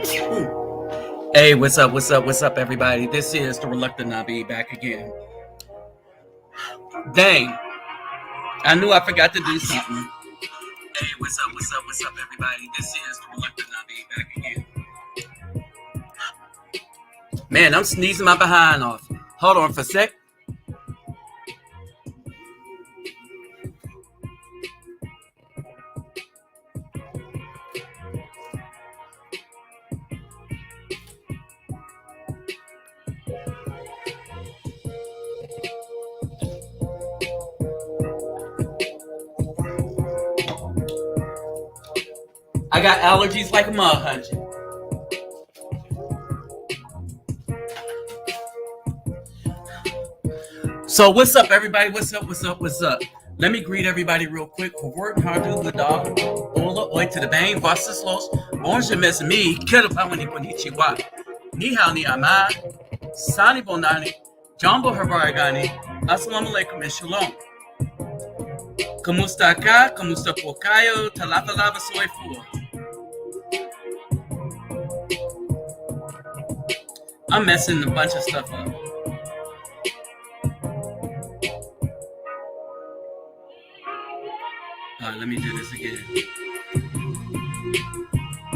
Hey, what's up? What's up? What's up, everybody? This is the Reluctant Nabi back again. Dang, I knew I forgot to do something. Hey, what's up? What's up? What's up, everybody? This is the Reluctant Nabi back again. Man, I'm sneezing my behind off. Hold on for a sec. I got allergies like a mud hunter. So what's up, everybody? What's up? What's up? What's up? Let me greet everybody real quick. Work hard to the dog. Hola, oi to the bang, vastas los. Bonjour, mes amis. Kero pawani konnichiwa. Ni hao ni ama. Sani bonani. Jambo habarigani. Assalamu alaikum and shalom. Kamusta ka? Kamusta po kayo? Talata lava soy fu. I'm messing a bunch of stuff up. Let me do this again.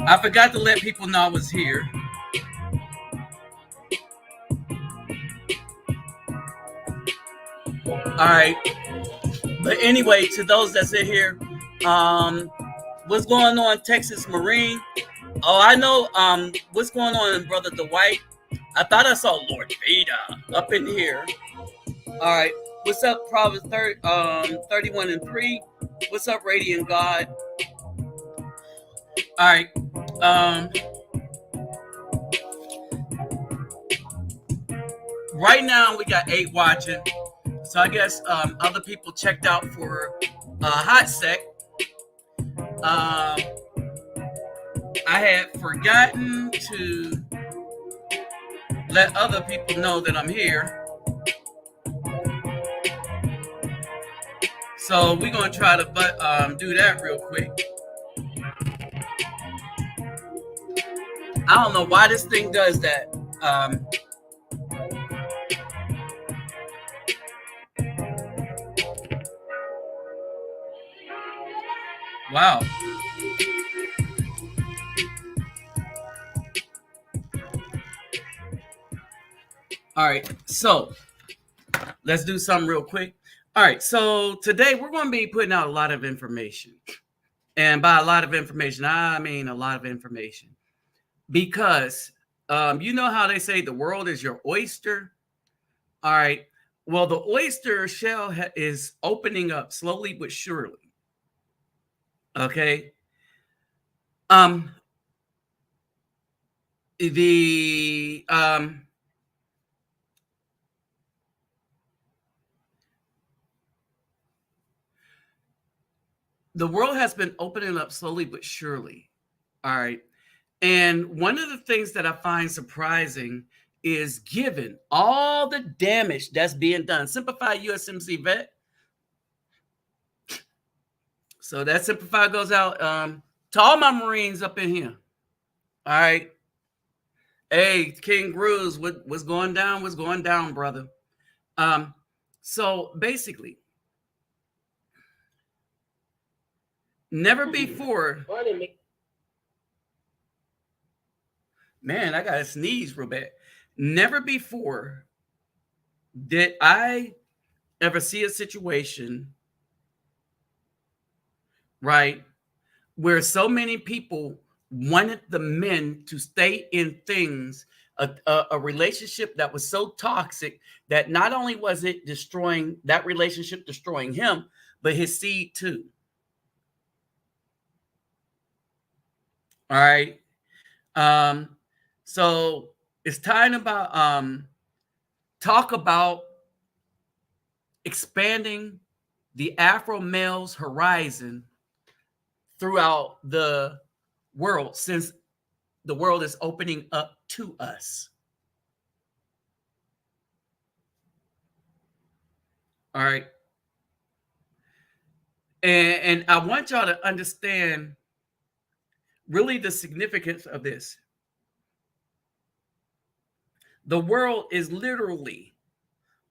I forgot to let people know I was here. All right. But anyway, to those that sit here, what's going on, Texas Marine? Oh, I know what's going on, Brother Dwight. I thought I saw Lord Vader up in here. All right. What's up, Proverbs 31 and 3? What's up, Radiant God? All right. Right now, we got 8 watching. So I guess other people checked out for a hot sec. I had forgotten to let other people know that I'm here. So we're going to try to do that real quick. I don't know why this thing does that. Wow. All right, so let's do something real quick. All right, so today we're going to be putting out a lot of information. And by a lot of information, I mean a lot of information. Because you know how they say the world is your oyster? All right, well, the oyster shell is opening up slowly but surely. Okay. The world has been opening up slowly but surely. All right. And one of the things that I find surprising is given all the damage that's being done. Simplify USMC vet. So that Simplify goes out to all my Marines up in here. All right. Hey, King Gruz, what's going down? What's going down, brother? So basically, never before. Man, I got to sneeze real bad. Never before did I ever see a situation, right, where so many people wanted the men to stay in things, a relationship that was so toxic that not only was it destroying that relationship, destroying him, but his seed too. All right. So it's time about talk about expanding the Afro male's horizon throughout the world, since the world is opening up to us. All right. And I want y'all to understand really the significance of this. The world is literally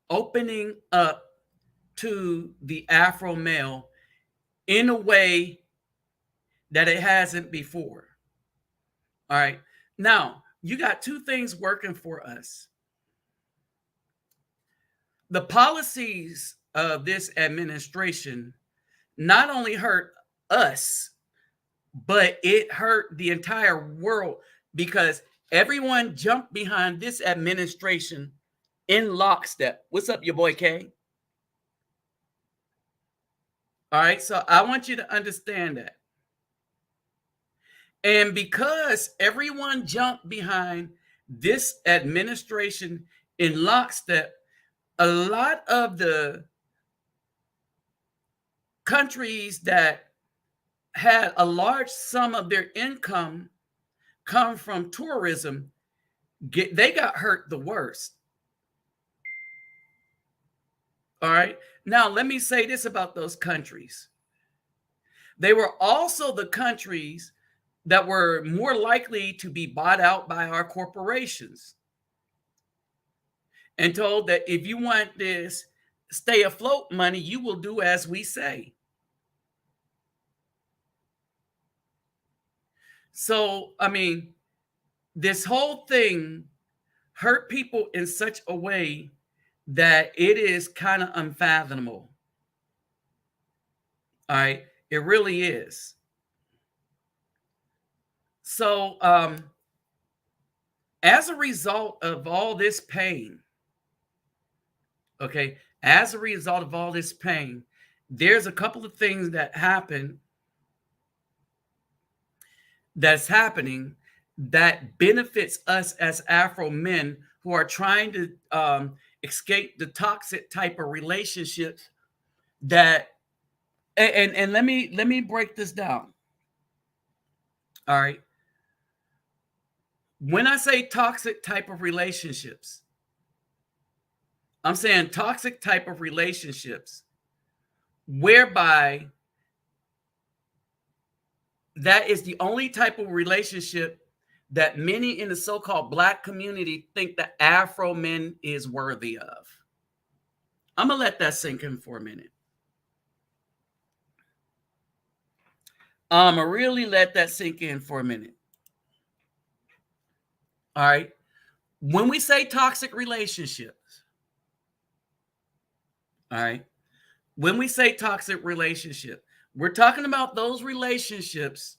opening up to the Afro male in a way that it hasn't before. All right. Now, you got two things working for us. The policies of this administration not only hurt us, but it hurt the entire world because everyone jumped behind this administration in lockstep. What's up, your boy K? All right, so I want you to understand that. And because everyone jumped behind this administration in lockstep, a lot of the countries that had a large sum of their income come from tourism, they got hurt the worst. All right. Now, let me say this about those countries. They were also the countries that were more likely to be bought out by our corporations and told that if you want this stay afloat money, you will do as we say. So, I mean, this whole thing hurt people in such a way that it is kind of unfathomable. All right. It really is. So, as a result of all this pain, okay, as a result of all this pain, there's a couple of things that happen that's happening that benefits us as Afro men who are trying to escape the toxic type of relationships that and let me break this down. All right. When I say toxic type of relationships, I'm saying toxic type of relationships whereby that is the only type of relationship that many in the so-called Black community think that Afro men is worthy of. I'm going to let that sink in for a minute. I'm going to really let that sink in for a minute. All right. When we say toxic relationships, all right, when we say toxic relationship, we're talking about those relationships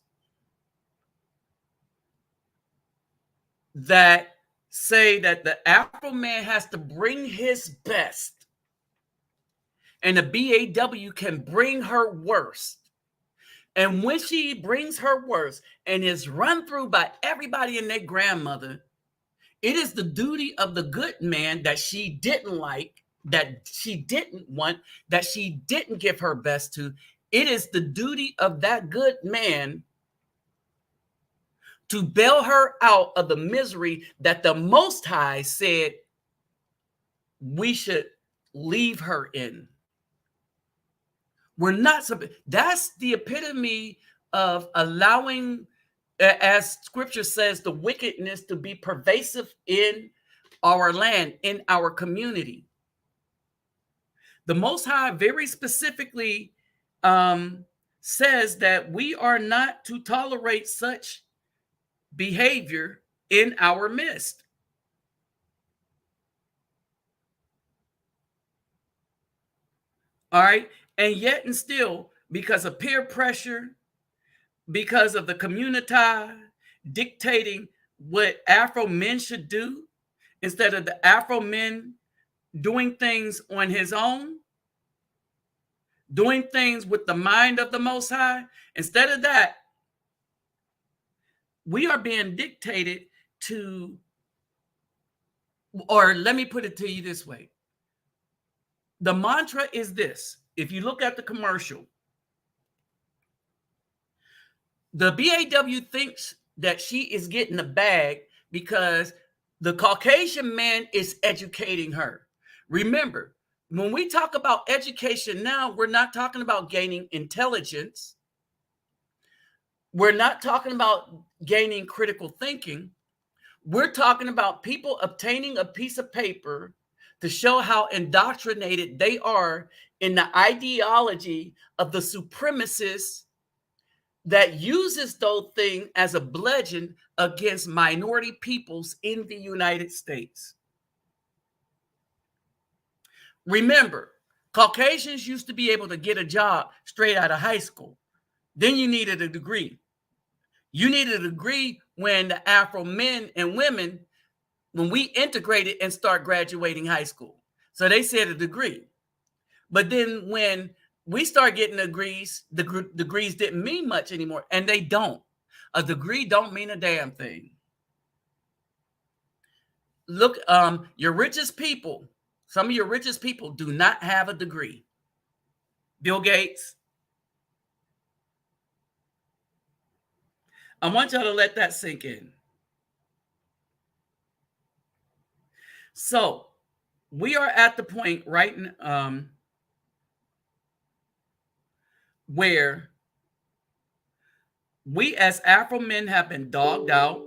that say that the Afro man has to bring his best and the BAW can bring her worst. And when she brings her worst and is run through by everybody and their grandmother, it is the duty of the good man that she didn't like, that she didn't want, that she didn't give her best to. It is the duty of that good man to bail her out of the misery that the Most High said we should leave her in. We're not, that's the epitome of allowing, as scripture says, the wickedness to be pervasive in our land, in our community. The Most High very specifically says that we are not to tolerate such behavior in our midst. All right. And yet and still, because of peer pressure, because of the community dictating what Afro men should do, instead of the Afro men doing things on his own, doing things with the mind of the Most High, instead of that, we are being dictated to, or let me put it to you this way. The mantra is this. If you look at the commercial, the BAW thinks that she is getting the bag because the Caucasian man is educating her. Remember, when we talk about education now, we're not talking about gaining intelligence. We're not talking about gaining critical thinking. We're talking about people obtaining a piece of paper to show how indoctrinated they are in the ideology of the supremacists that uses those things as a bludgeon against minority peoples in the United States. Remember, Caucasians used to be able to get a job straight out of high school. Then you needed a degree. You needed a degree when the Afro men and women, when we integrated and start graduating high school. So they said a degree. But then when we start getting degrees, the degrees didn't mean much anymore, and they don't. A degree don't mean a damn thing. Look, your richest people, some of your richest people do not have a degree. Bill Gates. I want y'all to let that sink in. So we are at the point right where we as Afro men have been dogged out.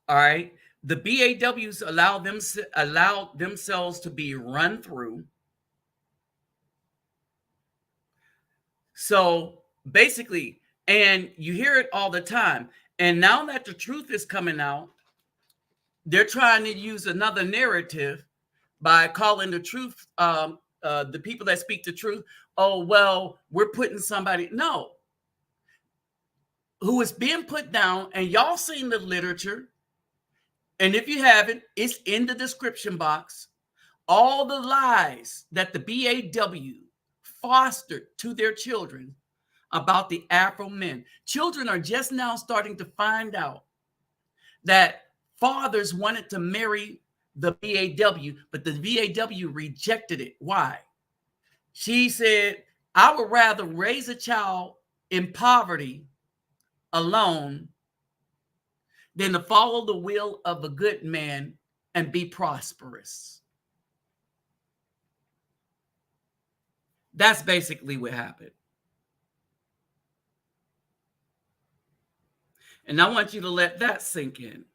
All right. The BAWs allow themselves to be run through. So basically, and you hear it all the time. And now that the truth is coming out, they're trying to use another narrative by calling the truth, the people that speak the truth, oh, well, we're putting somebody, no, who is being put down. And y'all seen the literature. And if you haven't, it's in the description box. All the lies that the BAW fostered to their children about the Afro men. Children are just now starting to find out that fathers wanted to marry the BAW, but the BAW rejected it. Why? She said, I would rather raise a child in poverty alone than to follow the will of a good man and be prosperous. That's basically what happened. And I want you to let that sink in.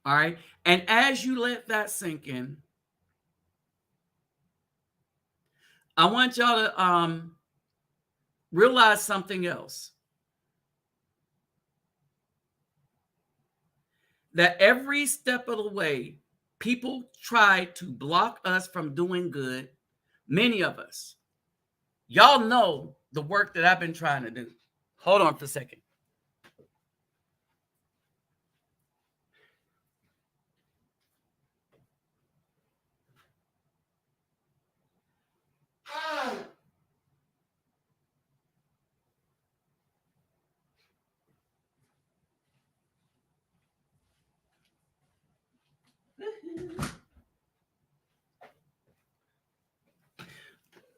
All right. And as you let that sink in, I want y'all to realize something else. That every step of the way, people try to block us from doing good. Many of us. Y'all know the work that I've been trying to do. Hold on for a second.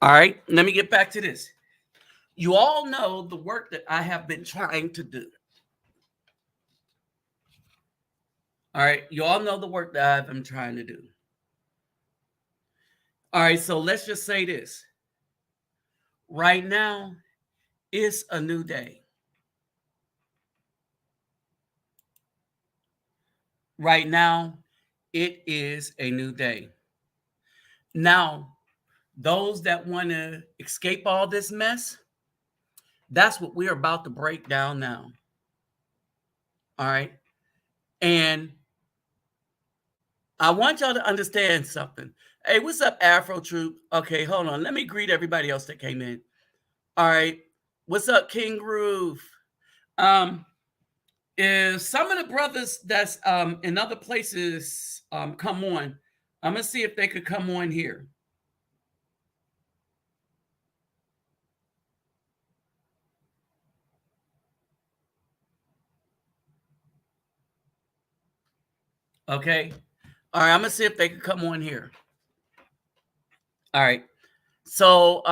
All right, let me get back to this. You all know the work that I have been trying to do. All right, you all know the work that I've been trying to do. All right, so let's just say this. Right now, it's a new day. Right now, it is a new day. Now, those that want to escape all this mess, that's what we're about to break down now. All right. And I want y'all to understand something. Hey, what's up, Afro Troop? Okay, hold on. Let me greet everybody else that came in. All right. What's up, King Groove? If some of the brothers that's in other places come on, I'm gonna see if they could come on here. Okay. All right, I'm gonna see if they could come on here. All right. So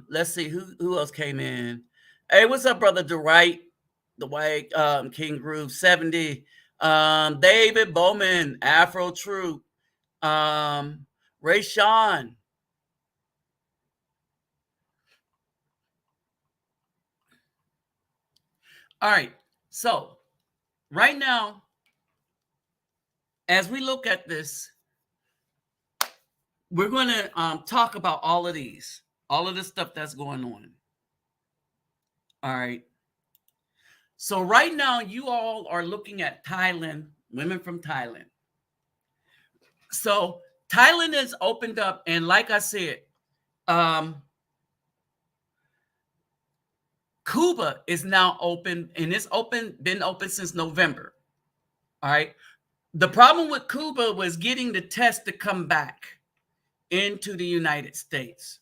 let's see who else came in. Hey, what's up, brother Dwight? Dwight, King Groove 70, David Bowman, Afro Troop, Ray Sean. All right. So right now, as we look at this, we're going to talk about all of these, all of the stuff that's going on. All right. So right now, you all are looking at Thailand, women from Thailand. So Thailand has opened up, and like I said, Cuba is now open, and it's been open since November. All right. The problem with Cuba was getting the test to come back into the United States.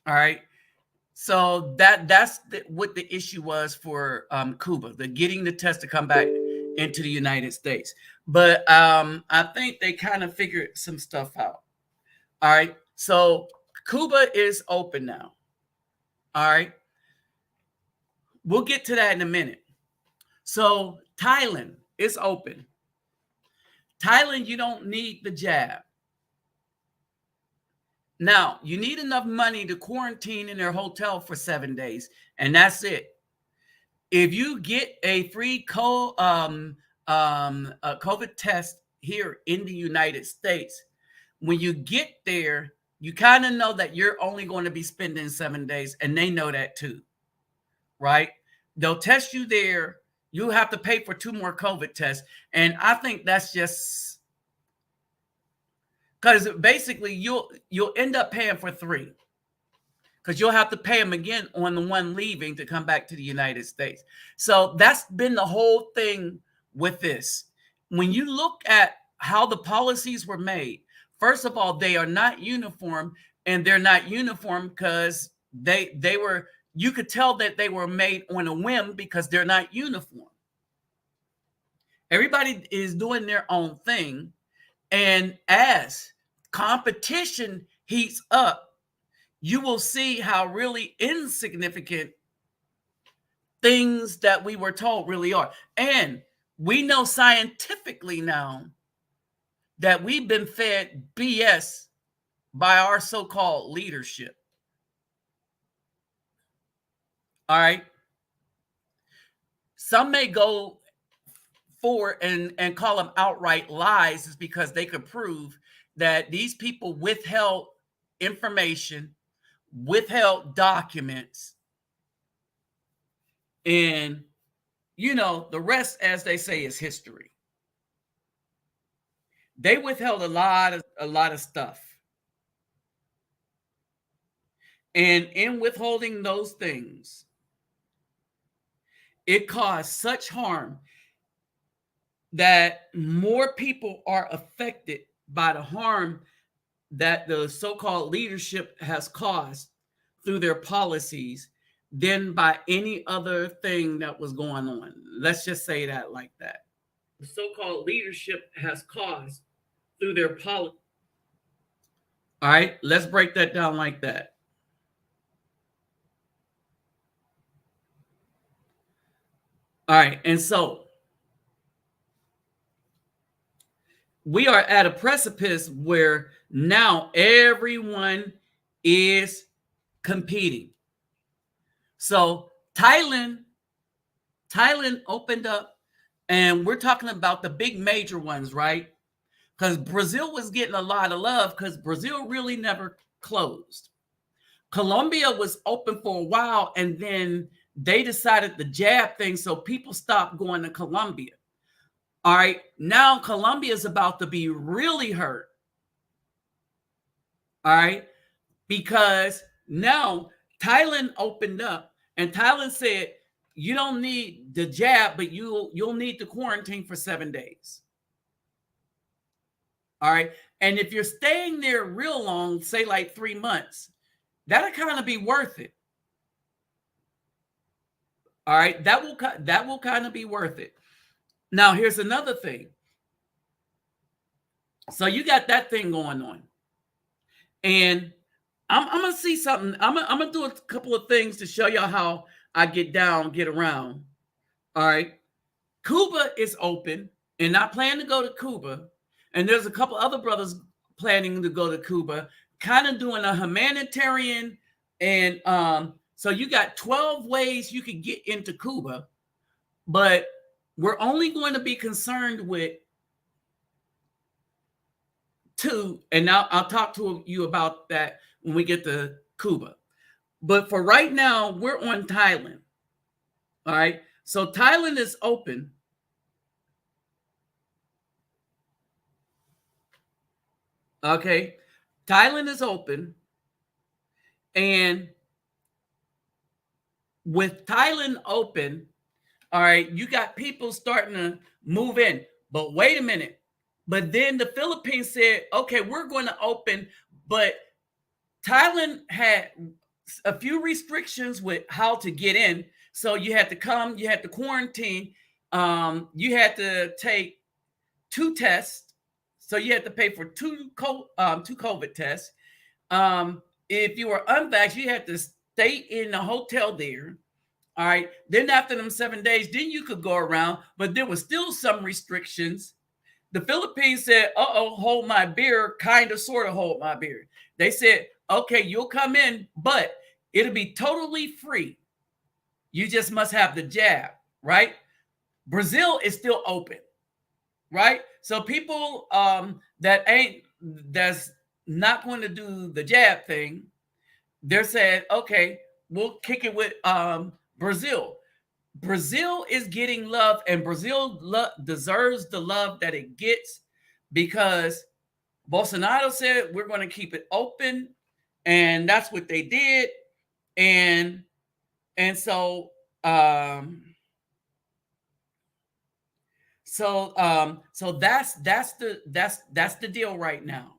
All right. So that's what the issue was for Cuba, the getting the test to come back into the United States. But I think they kind of figured some stuff out. All right. So Cuba is open now. All right. We'll get to that in a minute. So Thailand is open. Thailand, you don't need the jab. Now, you need enough money to quarantine in their hotel for 7 days, and that's it. If you get a free COVID test here in the United States, when you get there, you kind of know that you're only going to be spending 7 days, and they know that too, right? They'll test you there. You have to pay for 2 more COVID tests, and I think that's just because basically you'll end up paying for 3. Because you'll have to pay them again on the one leaving to come back to the United States. So that's been the whole thing with this. When you look at how the policies were made, first of all, they are not uniform, and they're not uniform because they were, you could tell that they were made on a whim because they're not uniform. Everybody is doing their own thing. And as competition heats up, you will see how really insignificant things that we were told really are. And we know scientifically now that we've been fed BS by our so-called leadership. All right. Some may go forward and call them outright lies, is because they could prove that these people withheld information, withheld documents, and the rest, as they say, is history. They withheld a lot of stuff, and in withholding those things, it caused such harm that more people are affected by the harm that the so-called leadership has caused through their policies than by any other thing that was going on. Let's just say that like that. The so-called leadership has caused through their policy. All right, let's break that down like that. All right, and so we are at a precipice where now everyone is competing. So Thailand opened up, and we're talking about the big major ones, right? Because Brazil was getting a lot of love because Brazil really never closed. Colombia was open for a while, and then they decided the jab thing, so people stopped going to Colombia. All right, now Colombia is about to be really hurt. All right, because now Thailand opened up, and Thailand said you don't need the jab, but you'll need to quarantine for 7 days. All right, and if you're staying there real long, say like 3 months, that'll kind of be worth it. All right, that will kind of be worth it. Now, here's another thing. So you got that thing going on, and I'm gonna see something. I'm gonna do a couple of things to show y'all how I get around. All right, Cuba is open, and I plan to go to Cuba, and there's a couple other brothers planning to go to Cuba, kind of doing a humanitarian and So you got 12 ways you could get into Cuba, but we're only going to be concerned with 2, and now I'll talk to you about that when we get to Cuba. But for right now, we're on Thailand. All right. So Thailand is open. Okay. Thailand is open. And with Thailand open, all right, you got people starting to move in. But wait a minute. But then the Philippines said, okay, we're going to open. But Thailand had a few restrictions with how to get in. So you had to come, you had to quarantine, you had to take 2 tests. So you had to pay for two COVID tests. If you were unvaxxed, you had to stay in the hotel there. All right. Then after them 7 days, then you could go around, but there was still some restrictions. The Philippines said, hold my beer, kind of, sort of hold my beer. They said, okay, you'll come in, but it'll be totally free. You just must have the jab, right? Brazil is still open, right? So people that's not going to do the jab thing, they're saying, okay, we'll kick it with Brazil. Brazil is getting love, and Brazil deserves the love that it gets, because Bolsonaro said we're going to keep it open, and that's what they did. And so that's the deal right now.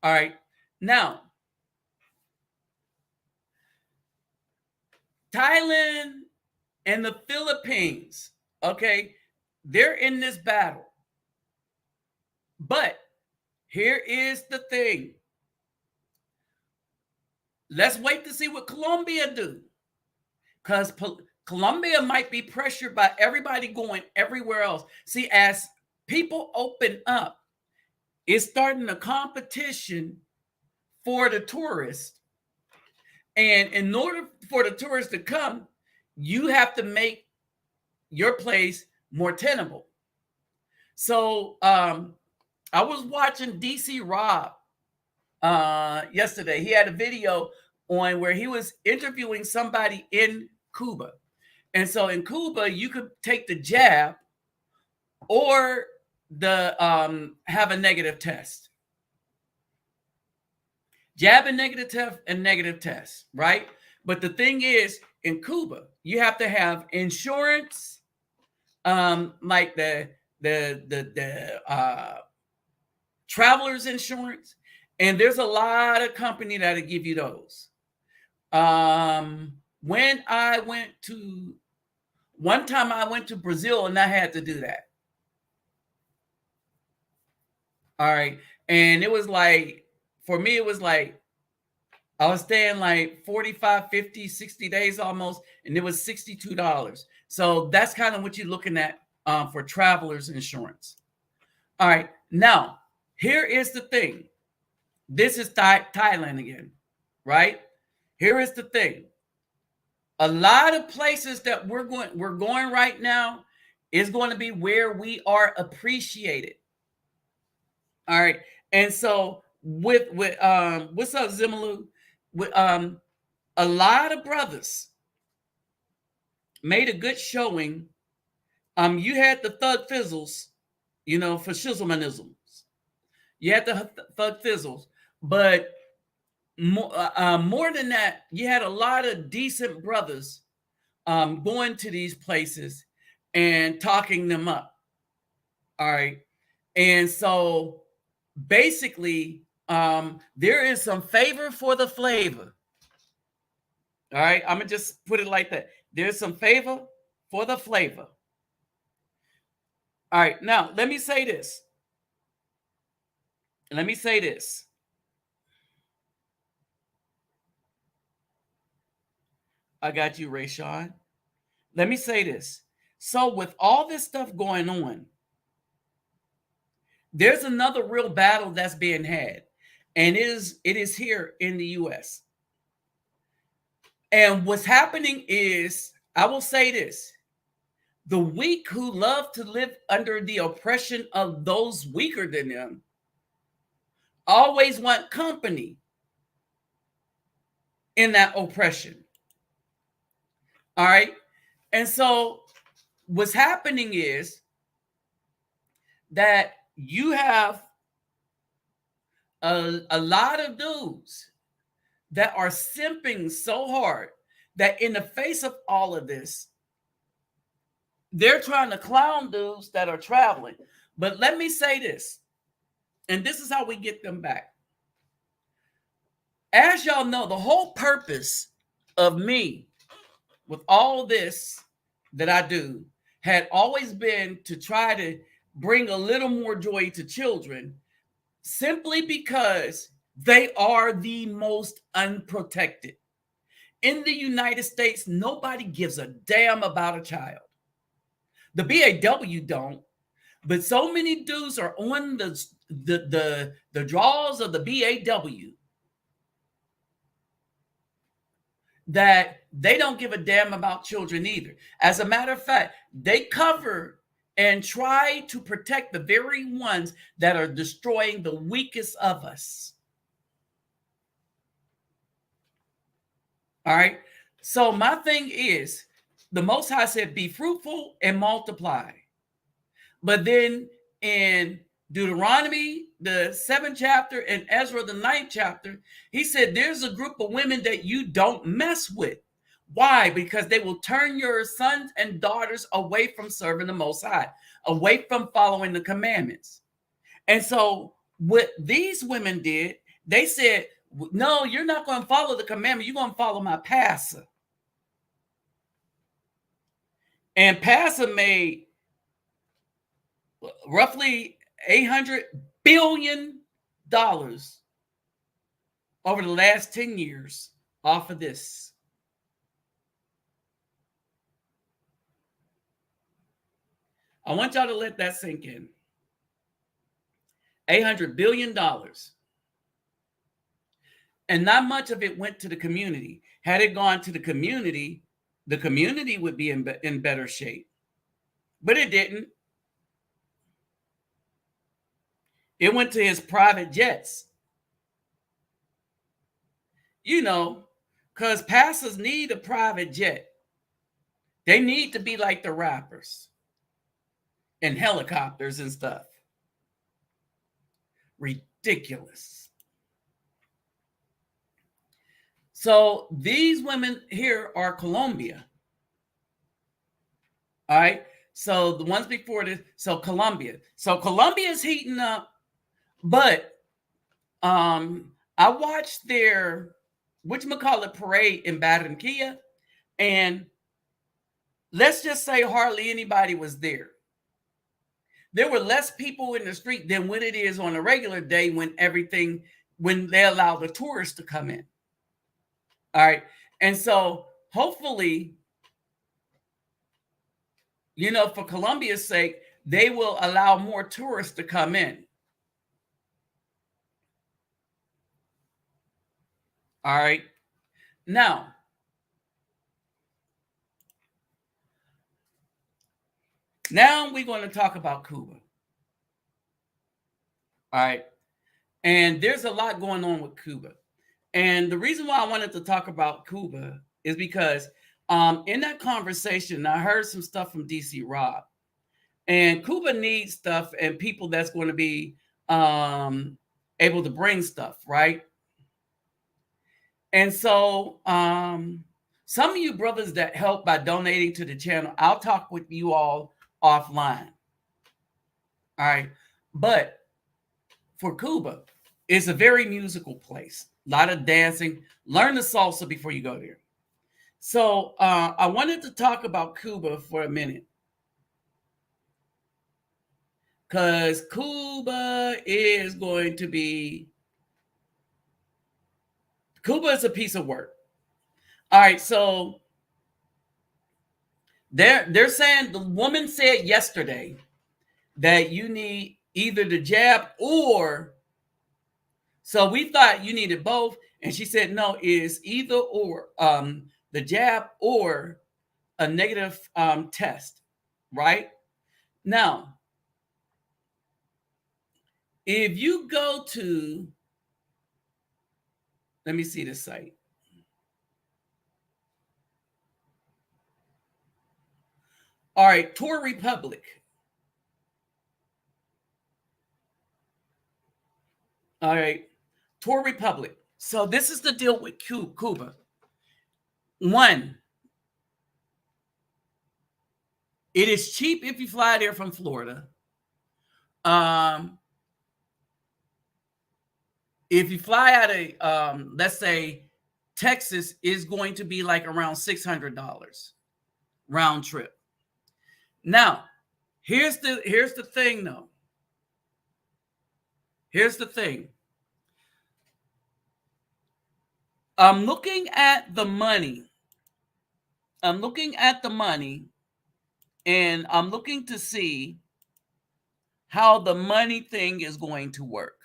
All right. Now, Thailand and the Philippines, okay, they're in this battle. But here is the thing. Let's wait to see what Colombia do, because Colombia might be pressured by everybody going everywhere else. See, as people open up, it's starting a competition for the tourists. And in order for the tourists to come, you have to make your place more tenable. So I was watching DC Rob yesterday. He had a video on where he was interviewing somebody in Cuba. And so in Cuba, you could take the jab or the have a negative test. Jab and negative test, right? But the thing is, in Cuba, you have to have insurance, like the traveler's insurance, and there's a lot of company that'll give you those. When I went to one time, I went to Brazil and I had to do that. All right, and it was like, for me, it was like I was staying like 45, 50, 60 days almost, and it was $62. So that's kind of what you're looking at for traveler's insurance. All right, now here is the thing. This is Thailand again, right? Here is the thing. A lot of places that we're going right now is going to be where we are appreciated. All right, and so with what's up, Zimmerlu? With a lot of brothers made a good showing. You had the Thug Fizzles, for shizzlemanisms. You had the Thug Fizzles, but more than that, you had a lot of decent brothers going to these places and talking them up. All right, and so basically, there is some favor for the flavor. All right, I'm gonna just put it like that. There's some favor for the flavor. All right, now let me say this. I got you, Rayshawn. Let me say this. So with all this stuff going on, there's another real battle that's being had, and it is here in the U.S. And what's happening is, I will say this, the weak who love to live under the oppression of those weaker than them always want company in that oppression. All right. And so what's happening is that you have a lot of dudes that are simping so hard that in the face of all of this, they're trying to clown dudes that are traveling. But let me say this, and this is how we get them back. As y'all know, the whole purpose of me with all this that I do had always been to try to bring a little more joy to children, simply because they are the most unprotected. In the United States, nobody gives a damn about a child. The BAW don't, but so many dudes are on the draws of the BAW that they don't give a damn about children either. As a matter of fact, they cover and try to protect the very ones that are destroying the weakest of us. All right. So my thing is, the Most High said, be fruitful and multiply. But then in Deuteronomy, the 7th chapter, and Ezra, the 9th chapter, he said, there's a group of women that you don't mess with. Why? Because they will turn your sons and daughters away from serving the Most High, away from following the commandments. And so what these women did, they said, no, you're not going to follow the commandment. You're going to follow my pastor. And pastor made roughly $800 billion over the last 10 years off of this. I want y'all to let that sink in. $800 billion. And not much of it went to the community. Had it gone to the community would be in better shape. But it didn't. It went to his private jets. You know, because pastors need a private jet. They need to be like the rappers and helicopters and stuff. Ridiculous. So these women here are Colombia. All right. So the ones before this, so Colombia. So Colombia is heating up, but I watched their whatchamacallit parade in Barranquilla, and let's just say hardly anybody was there. There were less people in the street than what it is on a regular day when they allow the tourists to come in. All right. And so hopefully, you know, for Colombia's sake, they will allow more tourists to come in. All right. Now, we're going to talk about Cuba. All right. And there's a lot going on with Cuba. And the reason why I wanted to talk about Cuba is because in that conversation, I heard some stuff from DC Rob. And Cuba needs stuff and people that's going to be able to bring stuff, right? And so some of you brothers that help by donating to the channel, I'll talk with you all offline. All right. But for Cuba, it's a very musical place. A lot of dancing. Learn the salsa before you go there. So I wanted to talk about Cuba for a minute. Because Cuba is a piece of work. All right, so they're saying, the woman said yesterday that you need either the jab or, so we thought you needed both, and she said no, it's either or. the jab or a negative test, right? Now, if you go to, let me see the site. All right, Tour Republic. All right, Tour Republic. So this is the deal with Cuba. One, it is cheap if you fly there from Florida. If you fly out of, let's say, Texas, is going to be like around $600 round trip. Now, here's the thing, though. Here's the thing. I'm looking at the money. I'm looking at the money, and I'm looking to see how the money thing is going to work.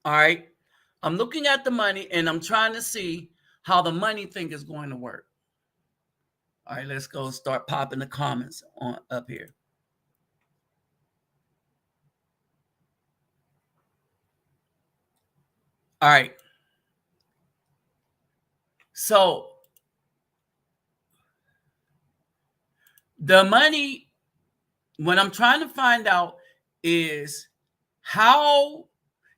All right. I'm looking at the money, and I'm trying to see how the money thing is going to work. All right, let's go start popping the comments on up here. All right. So the money, what I'm trying to find out is how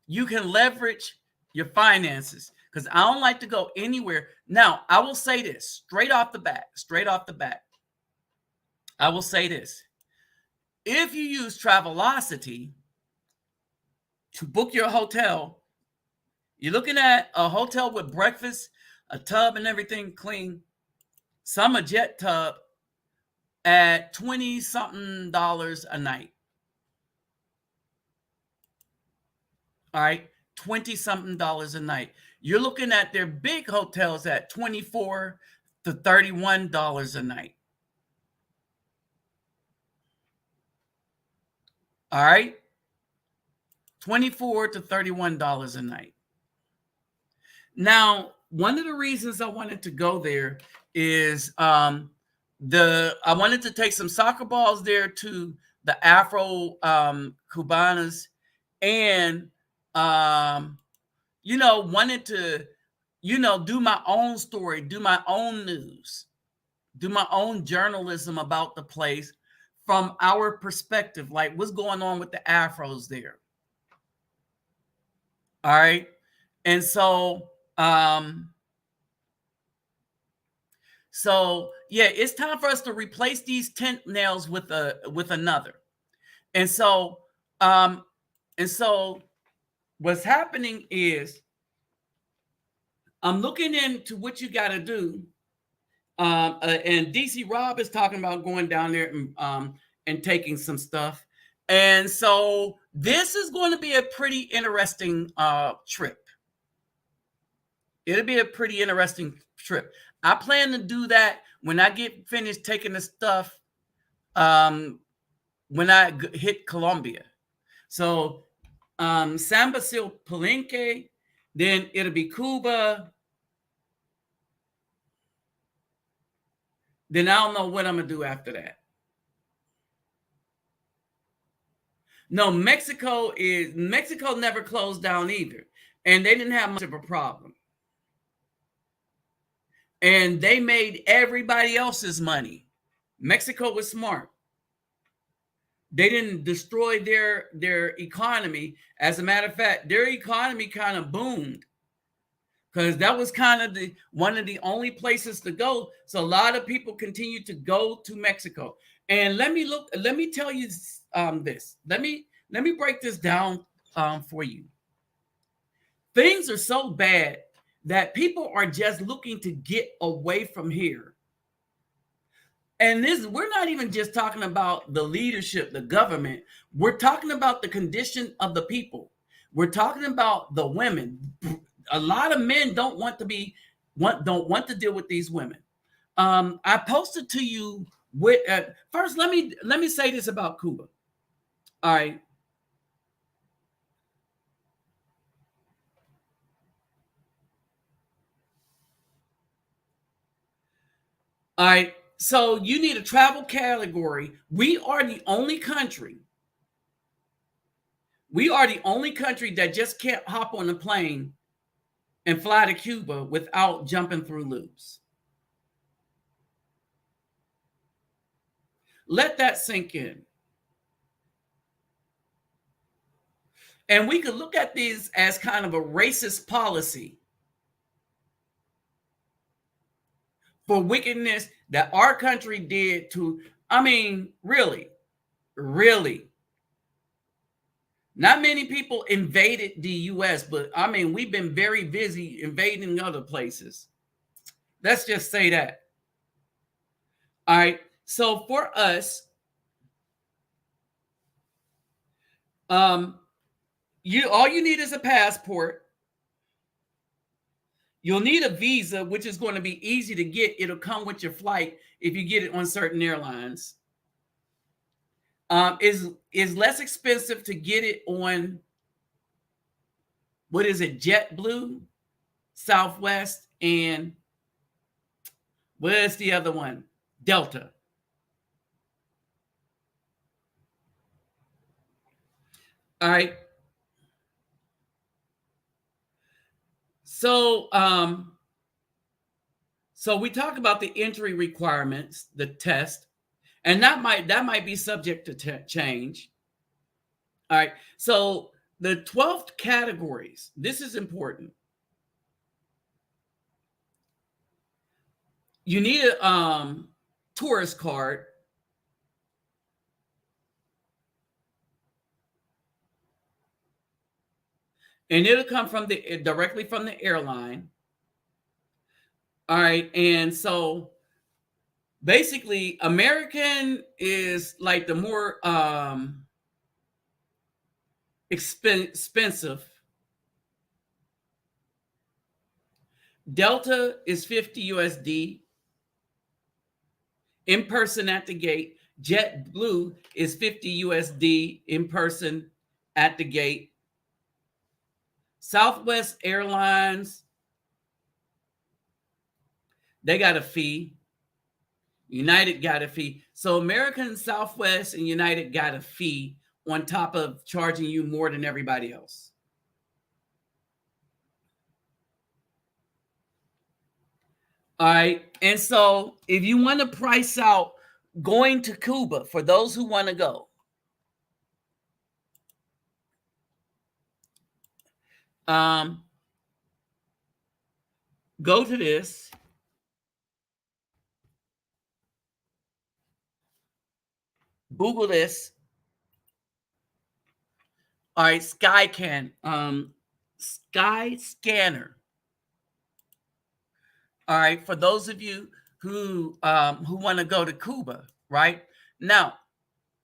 you can leverage your finances, because I don't like to go anywhere. Now, I will say this straight off the bat. I will say this. If you use Travelocity to book your hotel, you're looking at a hotel with breakfast, a tub and everything clean, some a jet tub at $20-something a night. All right, $20-something a night. You're looking at their big hotels at $24 to $31 a night. All right, $24 to $31 a night. Now, one of the reasons I wanted to go there is I wanted to take some soccer balls there to the Afro Cubanas, and wanted to, do my own story, do my own news, do my own journalism about the place from our perspective, like what's going on with the Afros there. All right. And so, yeah, it's time for us to replace these tent nails with another. And so, what's happening is I'm looking into what you got to do. And DC Rob is talking about going down there and taking some stuff. And so this is going to be a pretty interesting trip. It'll be a pretty interesting trip. I plan to do that when I get finished taking the stuff when I hit Colombia. So San Basil Palenque, then it'll be Cuba. Then I don't know what I'm going to do after that. No, Mexico never closed down either. And they didn't have much of a problem. And they made everybody else's money. Mexico was smart. They didn't destroy their economy. As a matter of fact, their economy kind of boomed, because that was kind of one of the only places to go. So a lot of people continue to go to Mexico. And let me tell you this. Let me break this down for you. Things are so bad that people are just looking to get away from here. And we're not even just talking about the leadership, the government. We're talking about the condition of the people. We're talking about the women. A lot of men don't want to deal with these women. I posted to you with first. Let me say this about Cuba. All right. All right. So you need a travel category. We are the only country. We are the only country that just can't hop on a plane and fly to Cuba without jumping through loops. Let that sink in. And we could look at these as kind of a racist policy for wickedness that our country did to, I mean, really, really. Not many people invaded the US, but I mean, we've been very busy invading other places. Let's just say that. All right. So for us, all you need is a passport. You'll need a visa, which is going to be easy to get. It'll come with your flight if you get it on certain airlines. Is less expensive to get it on, what is it, JetBlue, Southwest, and what is the other one? Delta. All right. So we talk about the entry requirements, the test, and that might be subject to change. All right. So the 12 categories, this is important. You need a tourist card. And it'll come from directly from the airline. All right. And so basically, American is like the more expensive. Delta is 50 USD in person at the gate. JetBlue is 50 USD in person at the gate. Southwest Airlines, they got a fee. United got a fee. So American, Southwest, and United got a fee on top of charging you more than everybody else. All right. And so if you want to price out going to Cuba for those who want to go, go to this. Google this. All right, Sky Scanner. All right, for those of you who want to go to Cuba, right? Now,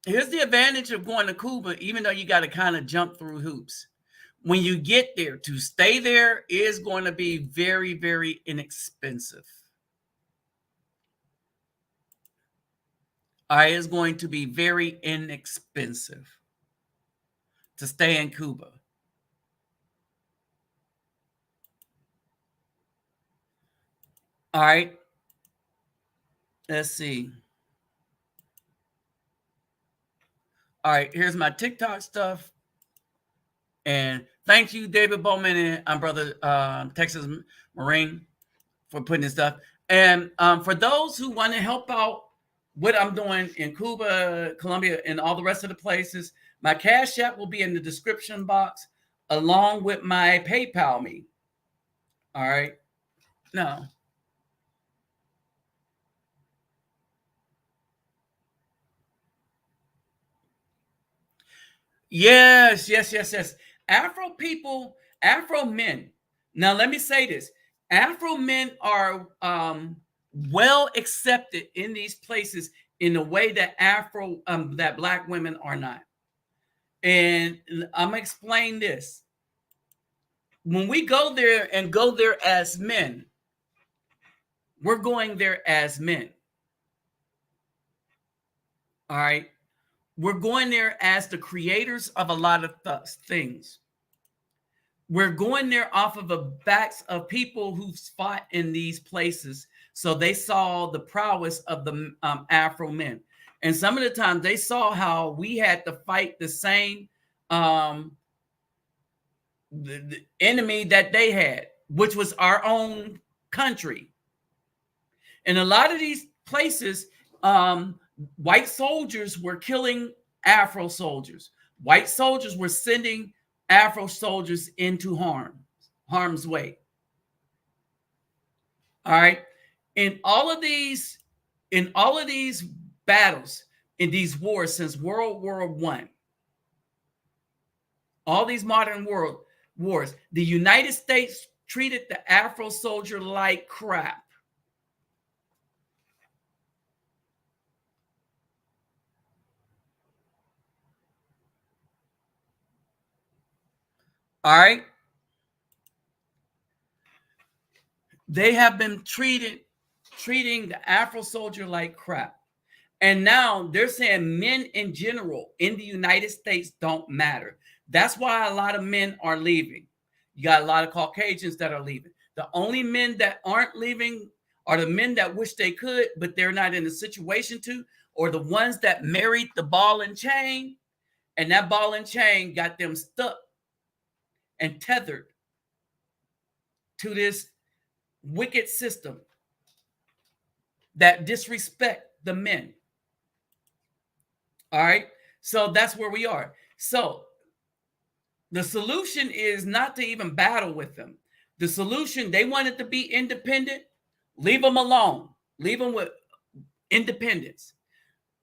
here's the advantage of going to Cuba, even though you got to kind of jump through hoops. When you get there, to stay there is going to be very, very inexpensive. All right, it's going to be very inexpensive to stay in Cuba. All right. Let's see. All right, here's my TikTok stuff. And thank you, David Bowman and I'm brother Texas Marine, for putting this stuff. And for those who want to help out what I'm doing in Cuba, Colombia, and all the rest of the places, my Cash App will be in the description box along with my PayPal me. All right. Now, yes. Afro people, Afro men. Now, let me say this. Afro men are well accepted in these places in a way that that Black women are not. And I'm going to explain this. When we go there and go there as men, we're going there as men. All right. We're going there as the creators of a lot of things. We're going there off of the backs of people who fought in these places So they saw the prowess of the Afro men. And some of the times they saw how we had to fight the same the enemy that they had, which was our own country. In a lot of these places, white soldiers were killing Afro soldiers. White soldiers were sending Afro soldiers into harm's way. All right. In all of these battles, in these wars since World War I, all these modern world wars, the United States treated the Afro soldier like crap. All right. They have been treating the Afro soldier like crap. And now they're saying men in general in the United States don't matter. That's why a lot of men are leaving. You got a lot of Caucasians that are leaving. The only men that aren't leaving are the men that wish they could, but they're not in a situation to, or the ones that married the ball and chain, and that ball and chain got them stuck and tethered to this wicked system that disrespect the men. All right. So that's where we are. So the solution is not to even battle with them. The solution, they wanted to be independent. Leave them alone. Leave them with independence.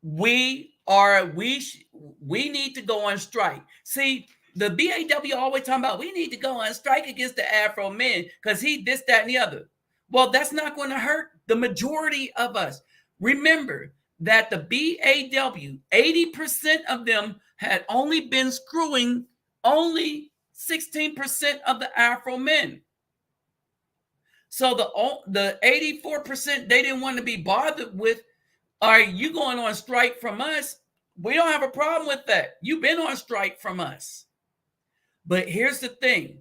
We need to go on strike. See, the BAW always talking about we need to go on strike against the Afro men because he this, that, and the other. Well, that's not going to hurt the majority of us. Remember that the BAW, 80% of them had only been screwing only 16% of the Afro men. So the 84% they didn't want to be bothered with. Are you going on strike from us? We don't have a problem with that. You've been on strike from us. But here's the thing.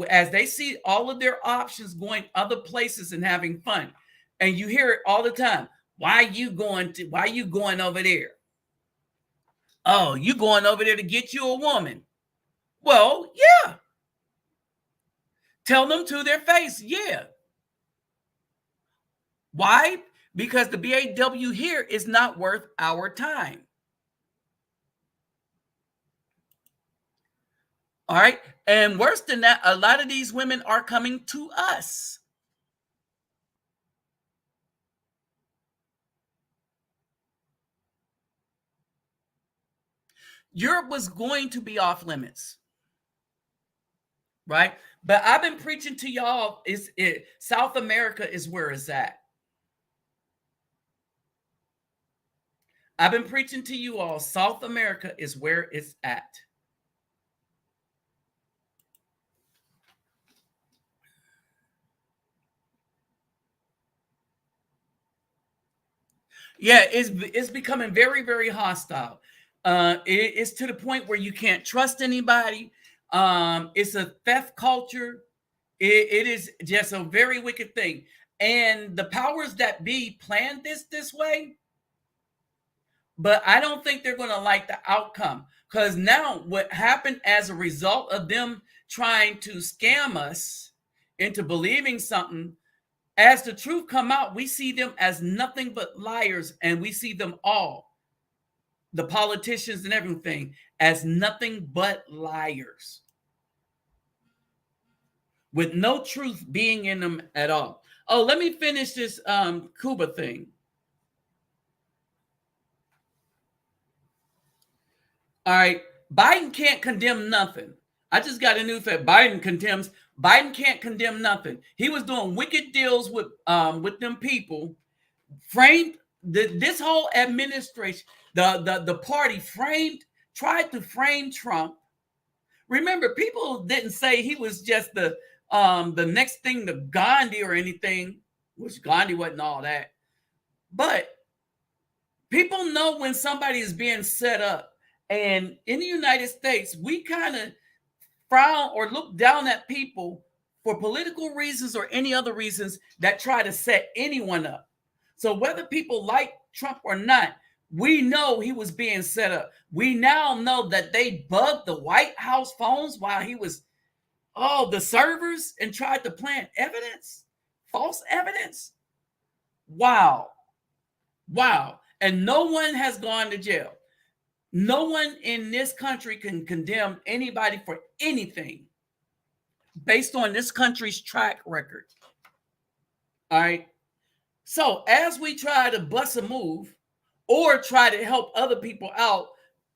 As they see all of their options going other places and having fun, and you hear it all the time. Why you going over there? Oh, you going over there to get you a woman. Well, yeah. Tell them to their face, yeah. Why? Because the BAW here is not worth our time. All right. And worse than that, a lot of these women are coming to us. Europe was going to be off limits. Right? But I've been preaching to y'all, South America is where it's at. I've been preaching to you all, South America is where it's at. Yeah, it's becoming very, very hostile. It's to the point where you can't trust anybody. It's a theft culture. It is just a very wicked thing. And the powers that be planned this way, but I don't think they're going to like the outcome. Because now what happened as a result of them trying to scam us into believing something, as the truth come out, we see them as nothing but liars, and we see them all, the politicians and everything, as nothing but liars with no truth being in them at all. Oh, let me finish this Cuba thing. All right, Biden can't condemn nothing. I just got a news that Biden can't condemn nothing. He was doing wicked deals with them people. Framed this whole administration, the party tried to frame Trump. Remember, people didn't say he was just the next thing to Gandhi or anything, which Gandhi wasn't all that. But people know when somebody is being set up. And in the United States, we kind of frown or look down at people for political reasons or any other reasons that try to set anyone up. So whether people like Trump or not, we know he was being set up. We now know that they bugged the White House phones while he was the servers and tried to plant evidence, false evidence. Wow. Wow. And no one has gone to jail. No one in this country can condemn anybody for anything based on this country's track record. All right. So as we try to bust a move or try to help other people out,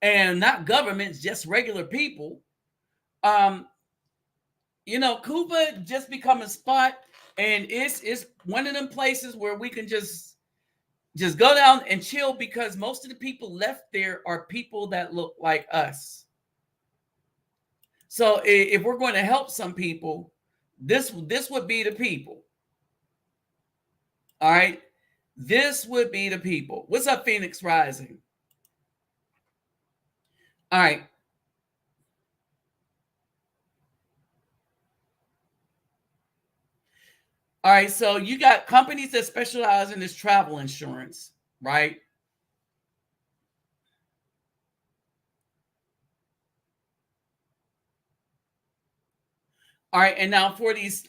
and not governments, just regular people, Cuba just become a spot, and it's one of them places where we can just go down and chill, because most of the people left there are people that look like us. So if we're going to help some people, this would be the people. All right. This would be the people. What's up, Phoenix Rising? All right. All right. So you got companies that specialize in this travel insurance, right? All right. And now for these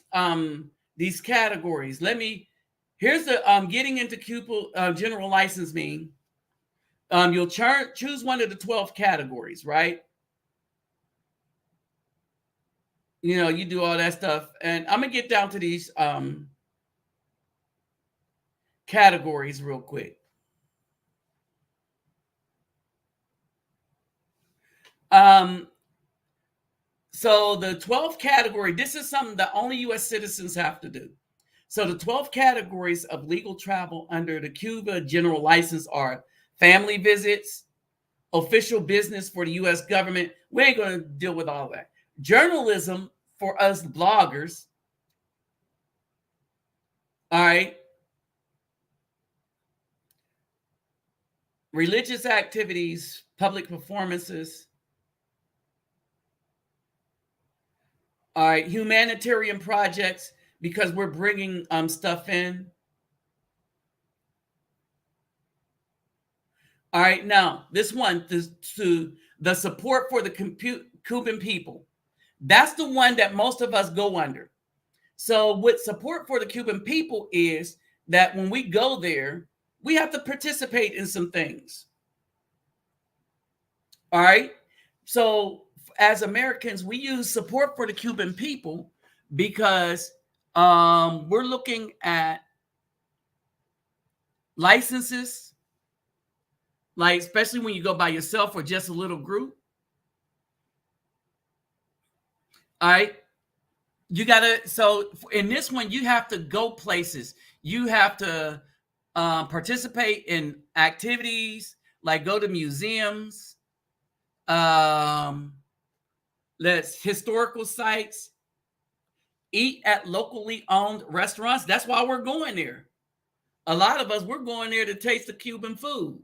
categories, here's the getting into Cuba general license mean. You'll choose one of the 12 categories, right? You do all that stuff. And I'm going to get down to these categories real quick. So the 12th category, this is something that only U.S. citizens have to do. So the 12 categories of legal travel under the Cuba general license are family visits, official business for the U.S. government. We ain't going to deal with all that. Journalism for us bloggers. All right. Religious activities, public performances. All right. Humanitarian projects, because we're bringing stuff in. All right. Now, this one, to the support for the Cuban people. That's the one that most of us go under. So what support for the Cuban people is that when we go there, we have to participate in some things. All right. So as Americans, we use support for the Cuban people because we're looking at licenses, like especially when you go by yourself or just a little group. All right. So in this one, you have to go places. You have to participate in activities, like go to museums, historical sites, eat at locally owned restaurants. That's why we're going there. A lot of us, we're going there to taste the Cuban food.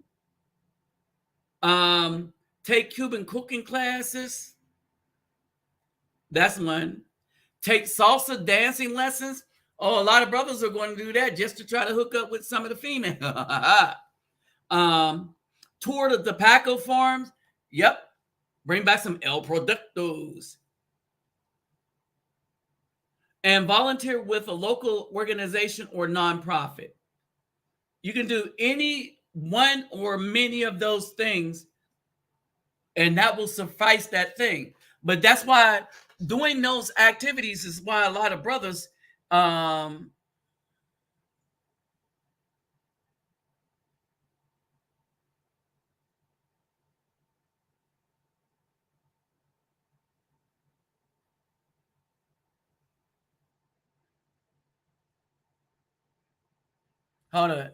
Take Cuban cooking classes. That's one. Take salsa dancing lessons. Oh, a lot of brothers are going to do that just to try to hook up with some of the females. Tour the tobacco farms. Yep. Bring back some El Productos. And volunteer with a local organization or nonprofit. You can do any one or many of those things, and that will suffice that thing. But that's why doing those activities is why a lot of brothers hold on.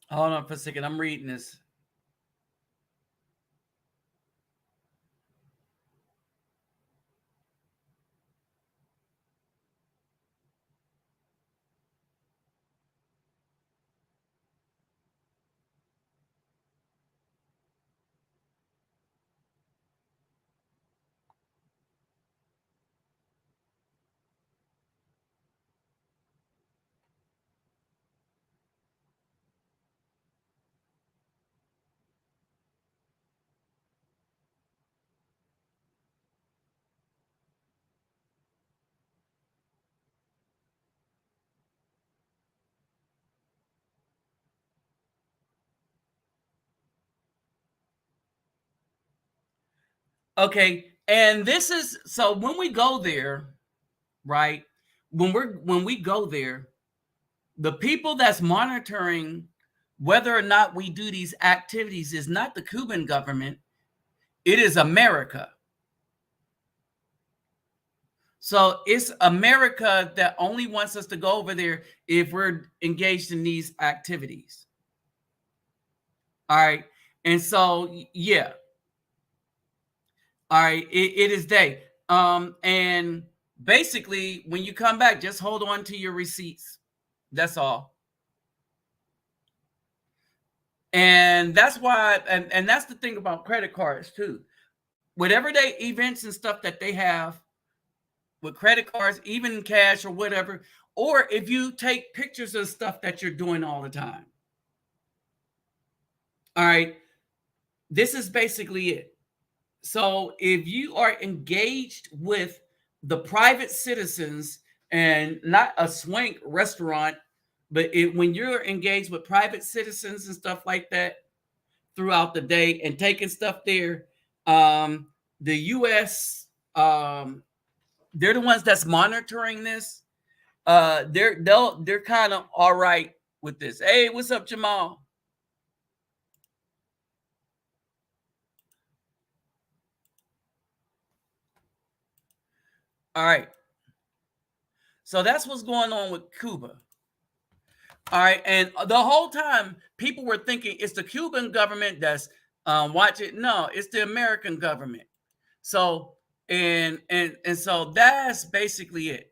Hold on for a second. I'm reading this. Okay, and this is so when we go there, right? When we go there, the people that's monitoring whether or not we do these activities is not the Cuban government, it is America. So it's America that only wants us to go over there if we're engaged in these activities. All right. And so, yeah. All right. It is they. And basically, when you come back, just hold on to your receipts. That's all. And that's why, and that's the thing about credit cards too. Whatever they events and stuff that they have with credit cards, even cash or whatever, or if you take pictures of stuff that you're doing all the time. All right. This is basically it. So if you are engaged with the private citizens and not a swank restaurant, but when you're engaged with private citizens and stuff like that throughout the day and taking stuff there, the U.S. They're the ones that's monitoring this. They're kind of all right with this. Hey, what's up, Jamal? All right. So that's what's going on with Cuba. All right, and the whole time people were thinking it's the Cuban government that's watching. No, it's the American government. So and so that's basically it,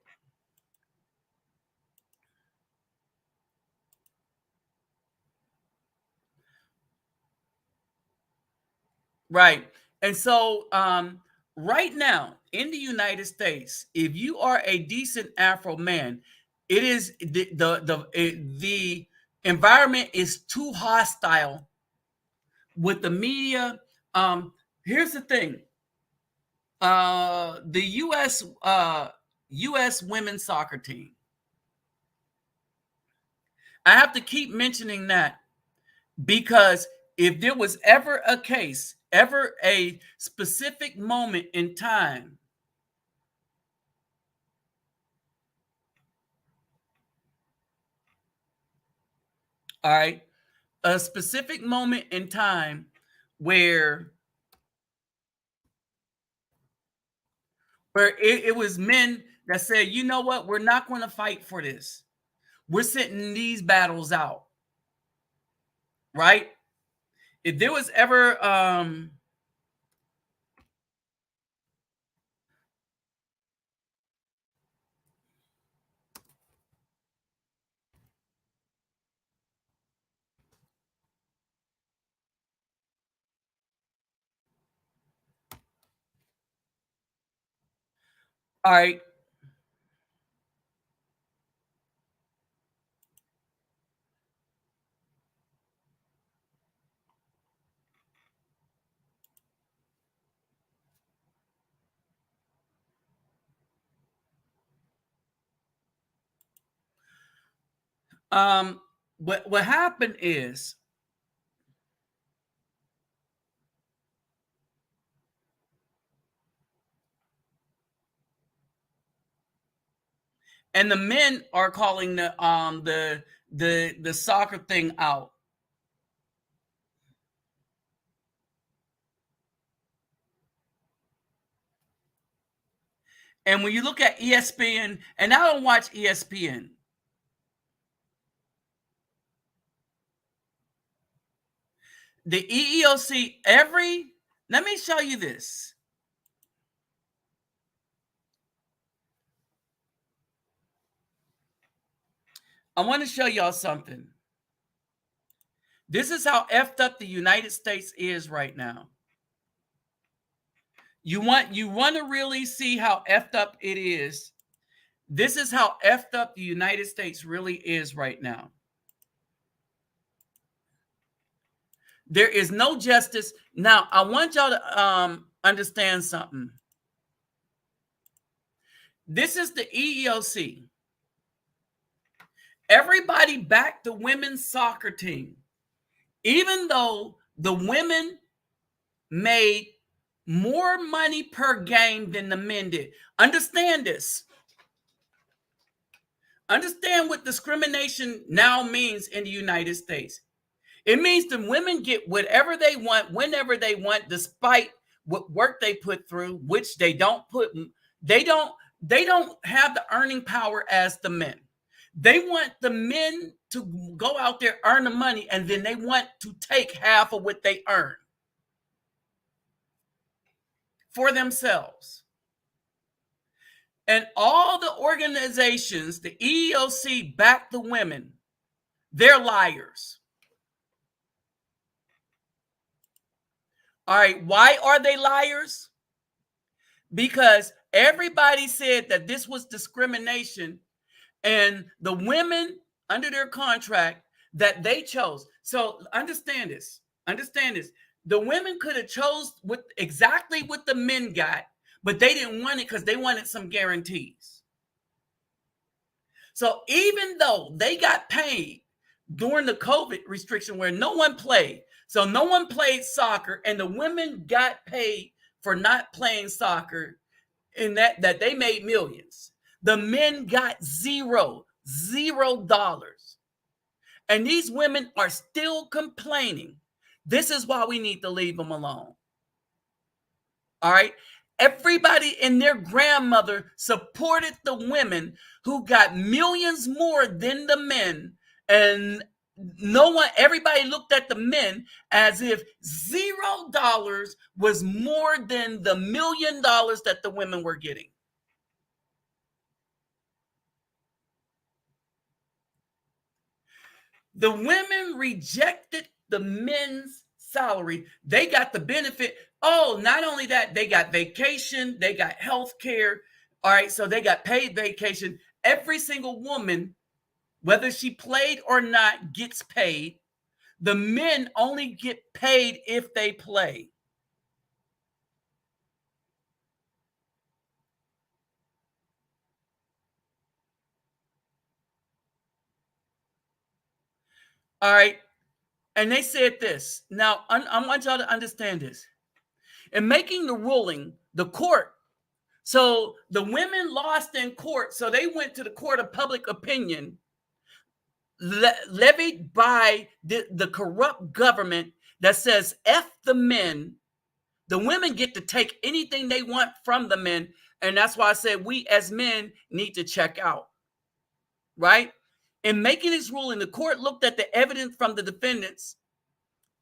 right? And so right now in the United States, if you are a decent Afro man, it is the environment is too hostile with the media. Here's the thing: the U.S. women's soccer team. I have to keep mentioning that because if there was ever a case, ever a specific moment in time, all right, a specific moment in time where it was men that said, you know what, we're not going to fight for this. We're sitting these battles out, right? If there was ever all right, what happened is, and the men are calling the soccer thing out. And when you look at ESPN, and I don't watch ESPN, the EEOC every let me show you this. I want to show y'all something. This is how effed up the United States is right now. You want to really see how effed up it is. This is how effed up the United States really is right now. There is no justice. Now, I want y'all to understand something. This is the EEOC. Everybody backed the women's soccer team, even though the women made more money per game than the men did. Understand this. Understand what discrimination now means in the United States. It means the women get whatever they want, whenever they want, despite what work they put through, which they don't put. They don't have the earning power as the men. They want the men to go out there, earn the money, and then they want to take half of what they earn for themselves. And all the organizations, the EEOC, back the women. They're liars. All right, why are they liars? Because everybody said that this was discrimination, and the women under their contract that they chose. So understand this. Understand this. The women could have chose exactly what the men got, but they didn't want it because they wanted some guarantees. So even though they got paid during the COVID restriction where no one played, so no one played soccer, and the women got paid for not playing soccer, in that they made millions. The men got $0. And these women are still complaining. This is why we need to leave them alone. All right. Everybody and their grandmother supported the women who got millions more than the men. And everybody looked at the men as if $0 was more than the $1 million that the women were getting. The women rejected the men's salary. They got the benefit. Oh, not only that, they got vacation, they got health care. All right, so they got paid vacation. Every single woman, whether she played or not, gets paid. The men only get paid if they play. All right. And they said this. Now, I want y'all to understand this. In making the ruling, the court, so the women lost in court, so they went to the court of public opinion, levied by the corrupt government that says, F the men. The women get to take anything they want from the men. And that's why I said we as men need to check out. Right? In making this ruling, the court looked at the evidence from the defendants,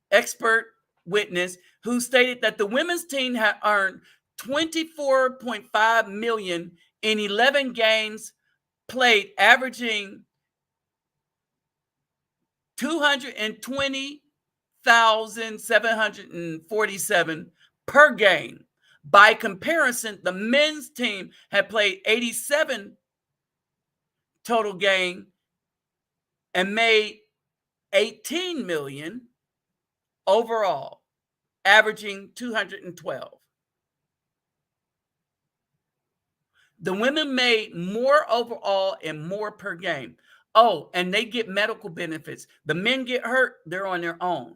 expert witness, who stated that the women's team had earned $24.5 million in 11 games played, averaging $220,747 per game. By comparison, the men's team had played 87 total game and made $18 million overall, averaging 212. The women made more overall and more per game. Oh, and they get medical benefits. The men get hurt, they're on their own.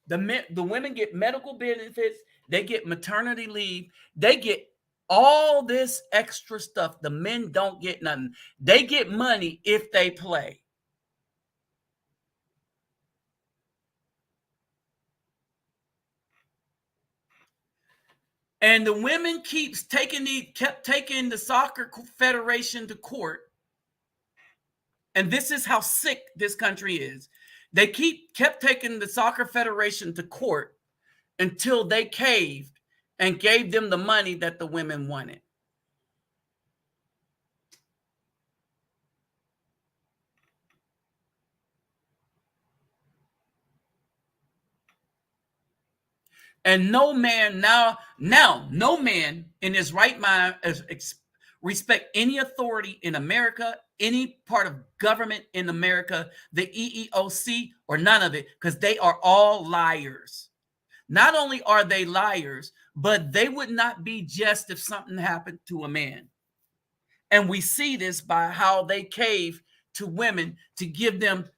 The women get medical benefits, they get maternity leave, they get all this extra stuff. The men don't get nothing. They get money if they play. And the women kept taking the soccer federation to court. And this is how sick this country is. They kept taking the soccer federation to court until they caved and gave them the money that the women wanted. And no man no man in his right mind respect any authority in America, any part of government in America, the EEOC, or none of it, because they are all liars. Not only are they liars, but they would not be just if something happened to a man. And we see this by how they cave to women to give them,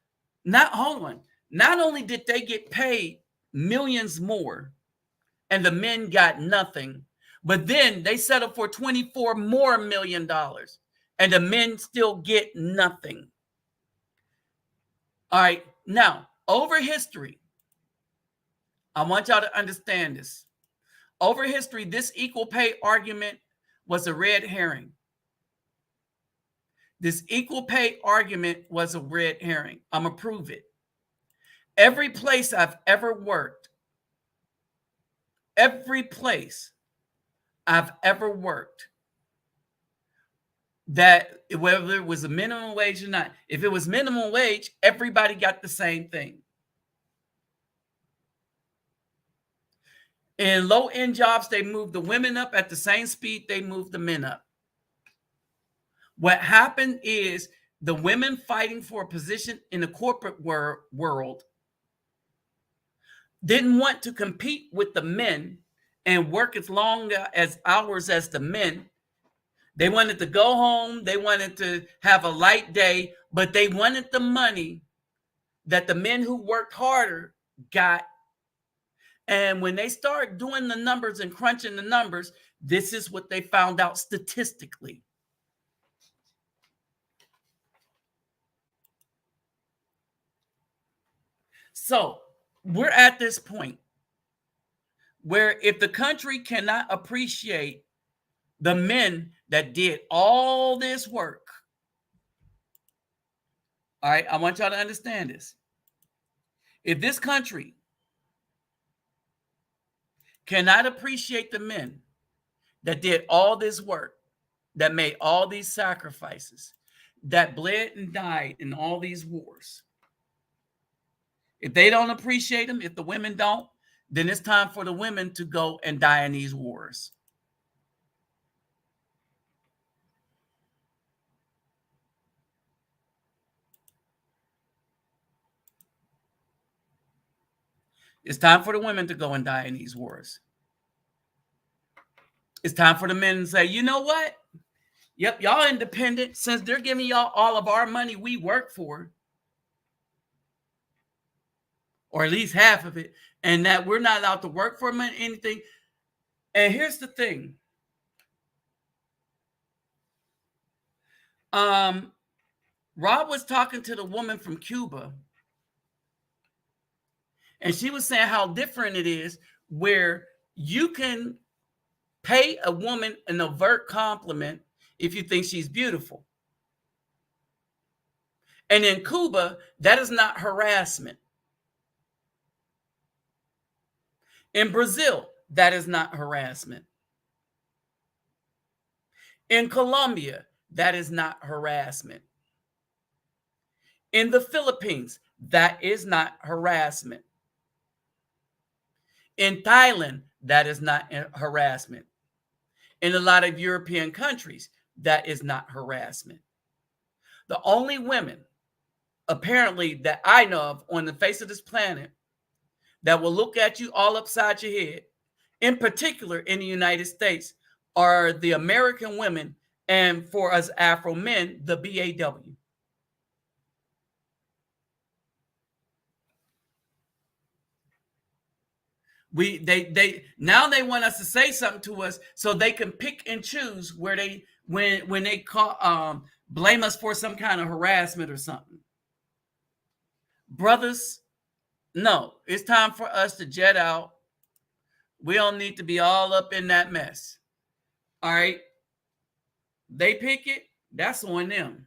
not only did they get paid millions more, and the men got nothing. But then they settled for $24 million more, and the men still get nothing. All right. Now, over history, I want y'all to understand this. Over history, this equal pay argument was a red herring. This equal pay argument was a red herring. I'm going to prove it. Every place I've ever worked, that whether it was a minimum wage or not, if it was minimum wage, everybody got the same thing. In low-end jobs, they moved the women up at the same speed they moved the men up. What happened is the women fighting for a position in the corporate world didn't want to compete with the men and work as long as hours as the men. They wanted to go home. They wanted to have a light day, but they wanted the money that the men who worked harder got. And when they started doing the numbers and crunching the numbers, this is what they found out statistically. So we're at this point where if the country cannot appreciate the men that did all this work, all right, I want y'all to understand this. If this country cannot appreciate the men that did all this work, that made all these sacrifices, that bled and died in all these wars, if they don't appreciate them, if the women don't, then it's time for the women to go and die in these wars. It's time for the women to go and die in these wars. It's time for the men to say, you know what? Yep, y'all independent. Since they're giving y'all all of our money we work for, or at least half of it, and that we're not allowed to work for money, anything. And here's the thing. Rob was talking to the woman from Cuba, and she was saying how different it is where you can pay a woman an overt compliment if you think she's beautiful. And in Cuba, that is not harassment. In Brazil, that is not harassment. In Colombia, that is not harassment. In the Philippines, that is not harassment. In Thailand, that is not harassment. In a lot of European countries, that is not harassment. The only women, apparently, that I know of on the face of this planet that will look at you all upside your head, in particular in the United States, are the American women, and for us Afro men, the BAW. They now they want us to say something to us so they can pick and choose where they when they call blame us for some kind of harassment or something. Brothers, no, it's time for us to jet out. We don't need to be all up in that mess. All right. They pick it, that's on them.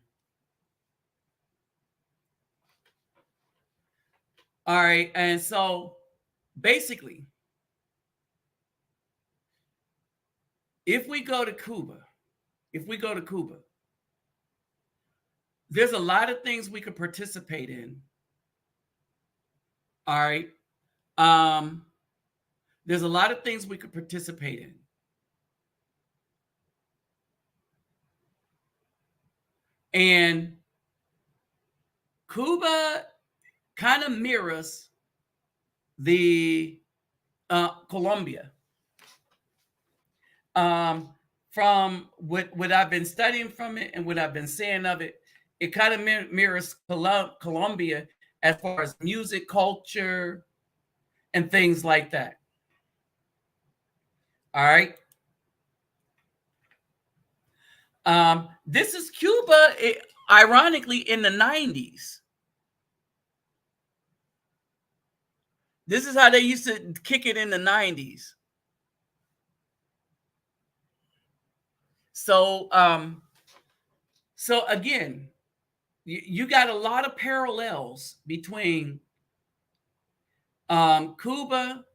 All right. And so basically, if we go to Cuba, there's a lot of things we could participate in. All right. There's a lot of things we could participate in. And Cuba kind of mirrors the Colombia. From what I've been studying from it and what I've been seeing of it, it kind of mirrors Colombia as far as music, culture, and things like that. All right. This is Cuba, ironically, in the 90s. This is how they used to kick it in the 90s. So, so again, you got a lot of parallels between Cuba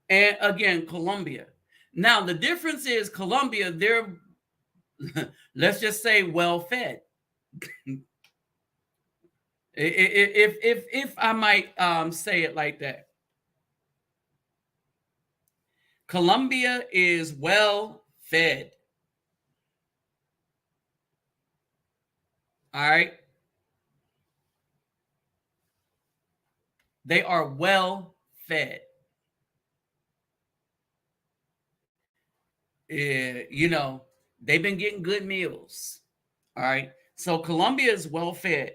and again Colombia. Now the difference is Colombia, they're let's just say well fed. If I might say it like that, Colombia is well fed. All right, they are well fed. You know, they've been getting good meals. All right, so Colombia is well fed.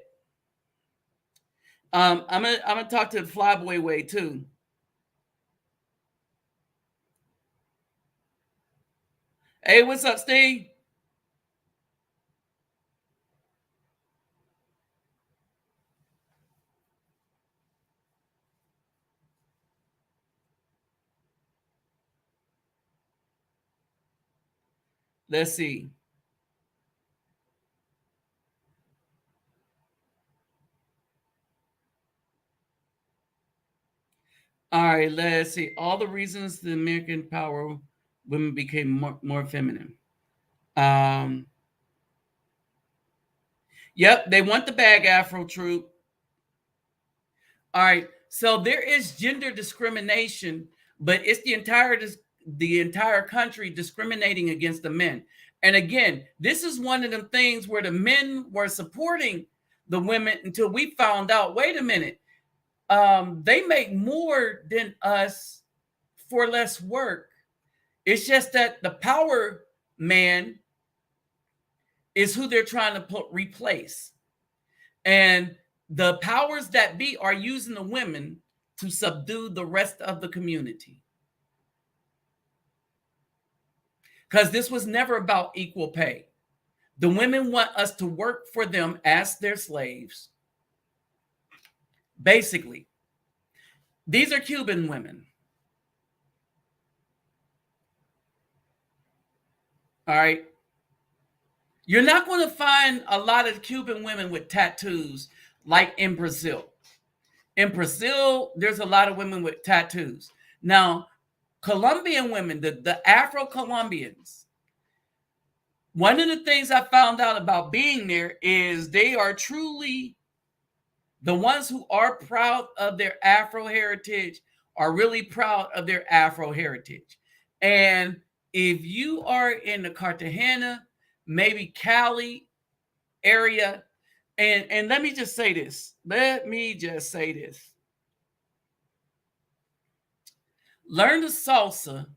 I'm gonna talk to Flyboy Way too. Hey, what's up, Steve? Let's see. All right, let's see. All the reasons the American power women became more feminine. Um, yep, they want the bag, Afro troop. All right, so there is gender discrimination, but it's the entire country discriminating against the men. And again, this is one of the things where the men were supporting the women until we found out. Wait a minute, they make more than us for less work. It's just that the power man is who they're trying to replace. And the powers that be are using the women to subdue the rest of the community. Because this was never about equal pay. The women want us to work for them as their slaves. Basically, these are Cuban women. All right. You're not going to find a lot of Cuban women with tattoos like in Brazil. In Brazil, there's a lot of women with tattoos. Now, Colombian women, the Afro Colombians, one of the things I found out about being there is they are truly the ones who are proud of their Afro heritage, are really proud of their Afro heritage. And if you are in the Cartagena, maybe Cali area, and let me just say this. Let me just say this. Learn the salsa,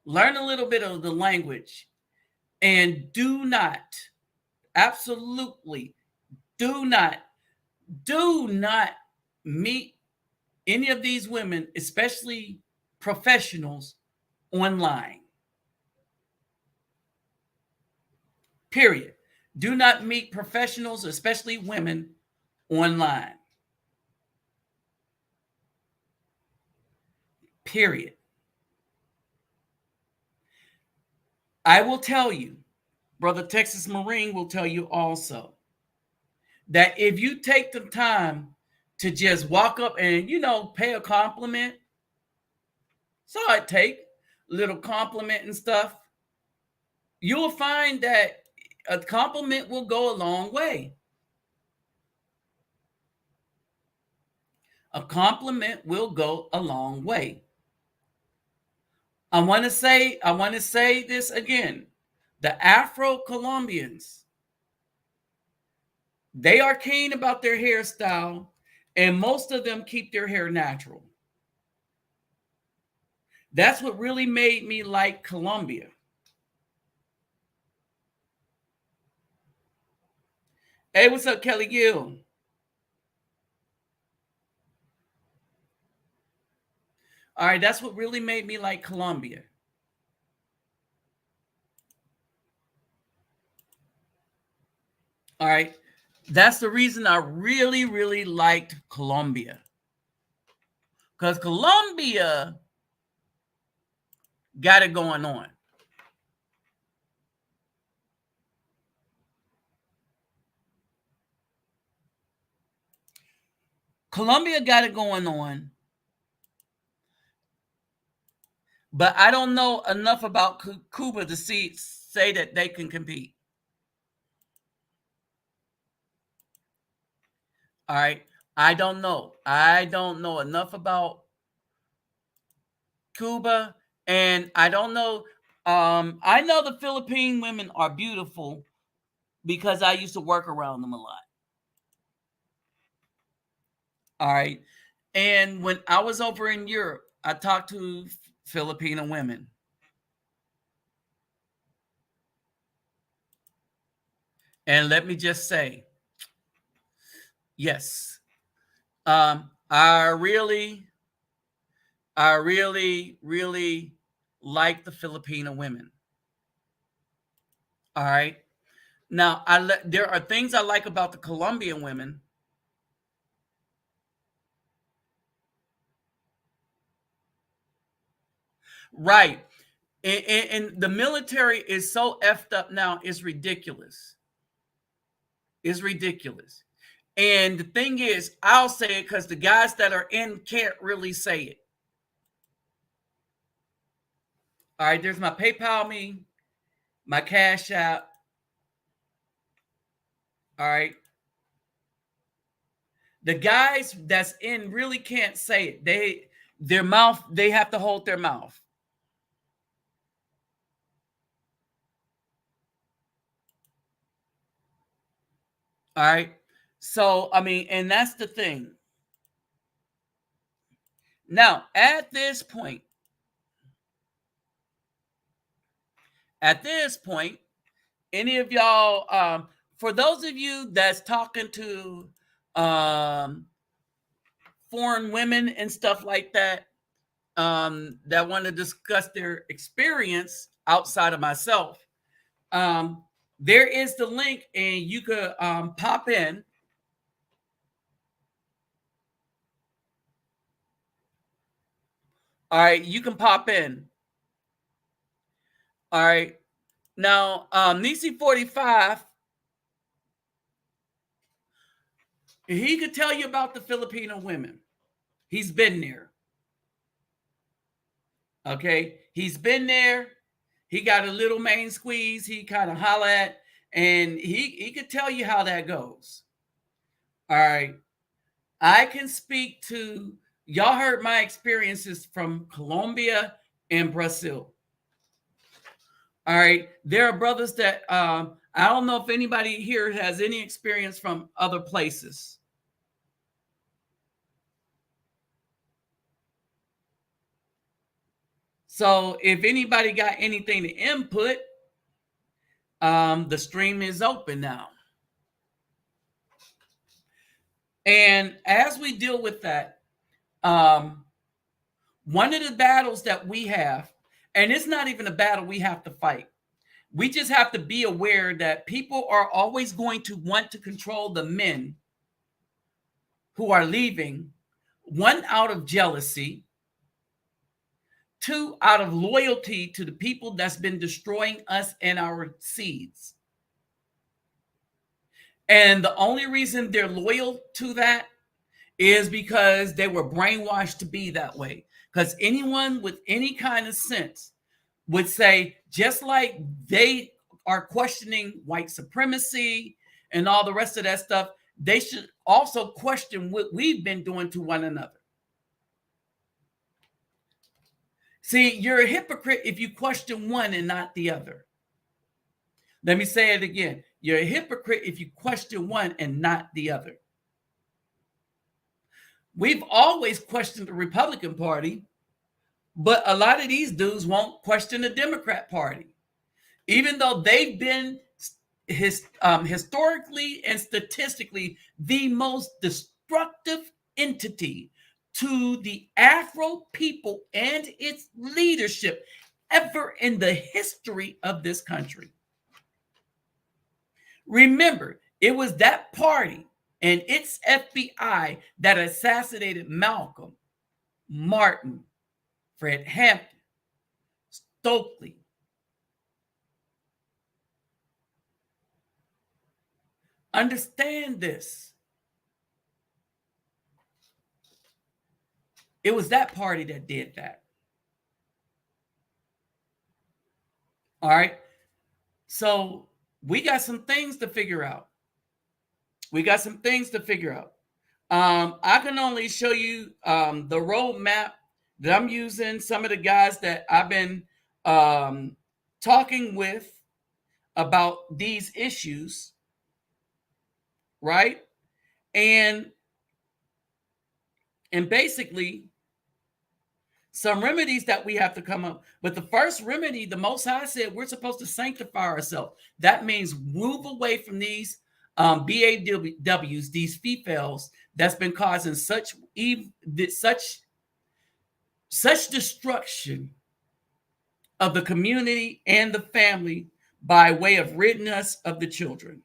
learn a little bit of the language, and do not, absolutely, do not, do not meet any of these women, especially professionals, online. Period. Do not meet professionals, especially women, online. Period. I will tell you, Brother Texas Marine will tell you also that if you take the time to just walk up and, pay a compliment, so I take a little compliment and stuff, you'll find that a compliment will go a long way. A compliment will go a long way. I want to say this again. The Afro Colombians, they are keen about their hairstyle, and most of them keep their hair natural. That's what really made me like Colombia. Hey, what's up, Kelly Gill? All right, that's what really made me like Colombia. All right. That's the reason I really, really liked Colombia. Because Colombia got it going on. Colombia got it going on. But I don't know enough about Cuba to say that they can compete. All right. I don't know. I don't know enough about Cuba, and I don't know. I know the Philippine women are beautiful because I used to work around them a lot. All right. And when I was over in Europe, I talked to Filipino women. And let me just say, yes, I really like the Filipino women. All right. Now, there are things I like about the Colombian women. Right. And the military is so effed up now, it's ridiculous. It's ridiculous. And the thing is, I'll say it because the guys that are in can't really say it. All right, there's my PayPal me, my Cash App. All right. The guys that's in really can't say it. They have to hold their mouth. All right. So, I mean, and that's the thing. Now, at this point, any of y'all, for those of you that's talking to um, foreign women and stuff like that, that want to discuss their experience outside of myself, there is the link, and you could pop in. All right, you can pop in. All right. Now, Nisi 45, he could tell you about the Filipino women. He's been there. Okay. He's been there. He got a little main squeeze. He kind of holla at, and he could tell you how that goes. All right. I can speak to, y'all heard my experiences from Colombia and Brazil. All right. There are brothers that I don't know if anybody here has any experience from other places. So if anybody got anything to input, the stream is open now. And as we deal with that, one of the battles that we have, and it's not even a battle we have to fight. We just have to be aware that people are always going to want to control the men who are leaving, one, out of jealousy, two, out of loyalty to the people that's been destroying us and our seeds. And the only reason they're loyal to that is because they were brainwashed to be that way. Because anyone with any kind of sense would say, just like they are questioning white supremacy and all the rest of that stuff, they should also question what we've been doing to one another. See, you're a hypocrite if you question one and not the other. Let me say it again. You're a hypocrite if you question one and not the other. We've always questioned the Republican Party, but a lot of these dudes won't question the Democrat Party, even though they've been historically and statistically the most destructive entity to the Afro people and its leadership ever in the history of this country. Remember, It was that party and its FBI that assassinated Malcolm, Martin, Fred Hampton, Stokely. Understand this. It was that party that did that. All right. So we got some things to figure out. We got some things to figure out. I can only show you the roadmap that I'm using. Some of the guys that I've been talking with about these issues, right? And basically some remedies that we have to come up. But the first remedy, the Most High said, we're supposed to sanctify ourselves. That means move away from these BAWs, these females that's been causing such destruction of the community and the family by way of ridding us of the children.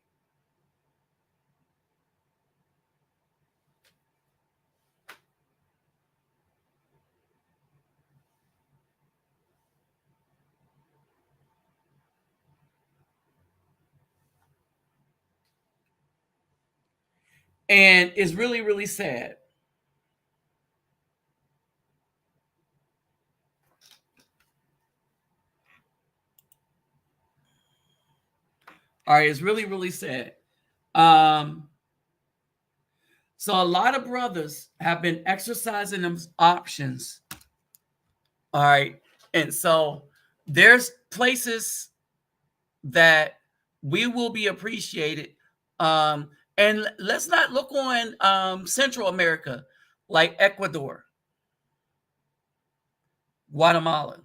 And it's really, really sad. All right, it's really, really sad. So a lot of brothers have been exercising them options. All right. And so there's places that we will be appreciated. And let's not look on Central America like Ecuador, Guatemala,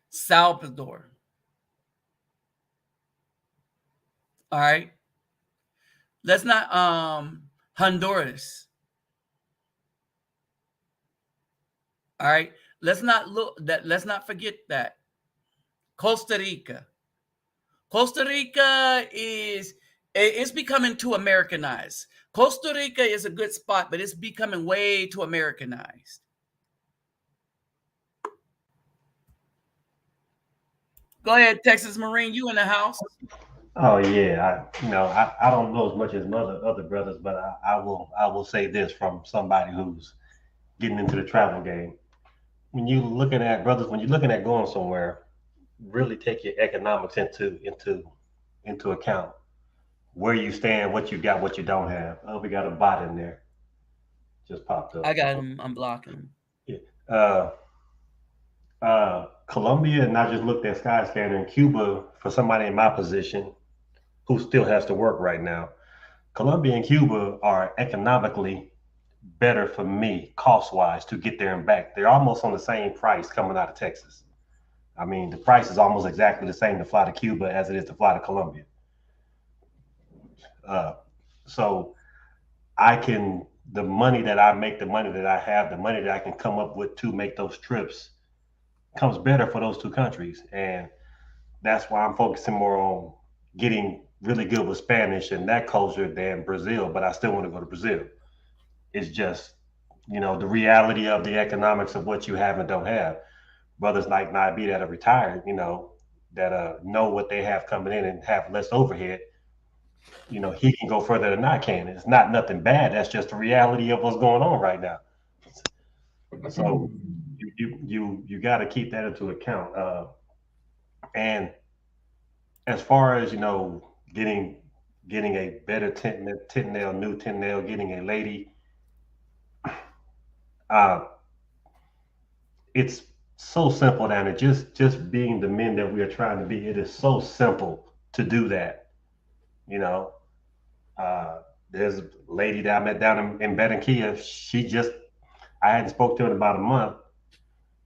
Salvador. All right. Let's not Honduras. All right. Let's not forget that. Costa Rica. Costa Rica it's becoming too Americanized. Costa Rica is a good spot, but it's becoming way too Americanized. Go ahead, Texas Marine. You in the house? Oh yeah, I don't know as much as other brothers, but I will say this from somebody who's getting into the travel game. When you looking at brothers, when you're looking at going somewhere, really take your economics into account. Where you stand, what you got, what you don't have. Oh, we got a bot in there, just popped I up. got him. I'm blocking him. Yeah. Colombia, and I just looked at Skyscanner in Cuba for somebody in my position who still has to work right now. Colombia and Cuba are economically better for me, cost wise, to get there and back. They're almost on the same price coming out of Texas. I mean, the price is almost exactly the same to fly to Cuba as it is to fly to Colombia. Uh, so I can, the money that I make, the money that I have, the money that I can come up with to make those trips comes better for those two countries. And that's why I'm focusing more on getting really good with Spanish and that culture than Brazil, but I still want to go to Brazil. It's just, the reality of the economics of what you have and don't have. Brothers like Nabi that are retired, that know what they have coming in and have less overhead, he can go further than I can. It's not nothing bad. That's just the reality of what's going on right now. So you got to keep that into account. And as far as getting a better tent nail, new tent nail, getting a lady, uh, it's so simple down there. Just being the men that we are trying to be, it is so simple to do that. You know, there's a lady that I met down in Betankia. I hadn't spoke to her in about a month.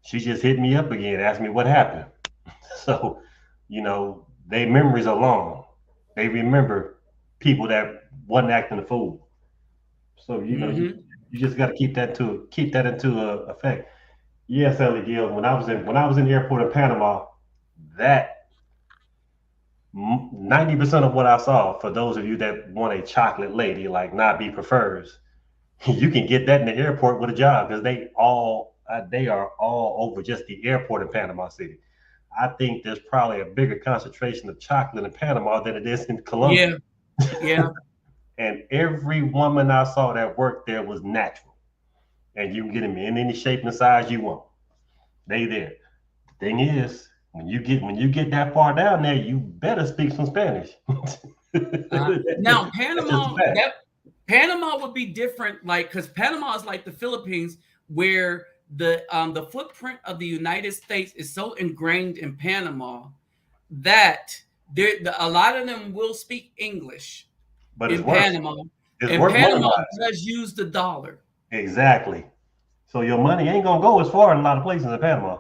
She just hit me up again, asked me what happened. So, their memories are long. They remember people that wasn't acting a fool. So, Mm-hmm. you just got to keep that into effect. Yes, Ellie Gill. When I was in the airport in Panama, that 90% of what I saw, for those of you that want a chocolate lady like Nabi prefers, you can get that in the airport with a job because they are all over just the airport in Panama City. I think there's probably a bigger concentration of chocolate in Panama than it is in Colombia. Yeah, yeah. And every woman I saw that worked there was natural. And you can get them in any shape and size you want. They there. The thing is, when you get that far down there, you better speak some Spanish. Now That's just a Panama, fact. Panama would be different, like because Panama is like the Philippines, where the footprint of the United States is so ingrained in Panama that a lot of them will speak English But it's in worse. Panama, It's and worth money Panama wise. does use the dollar. Exactly. So your money ain't gonna go as far in a lot of places in Panama.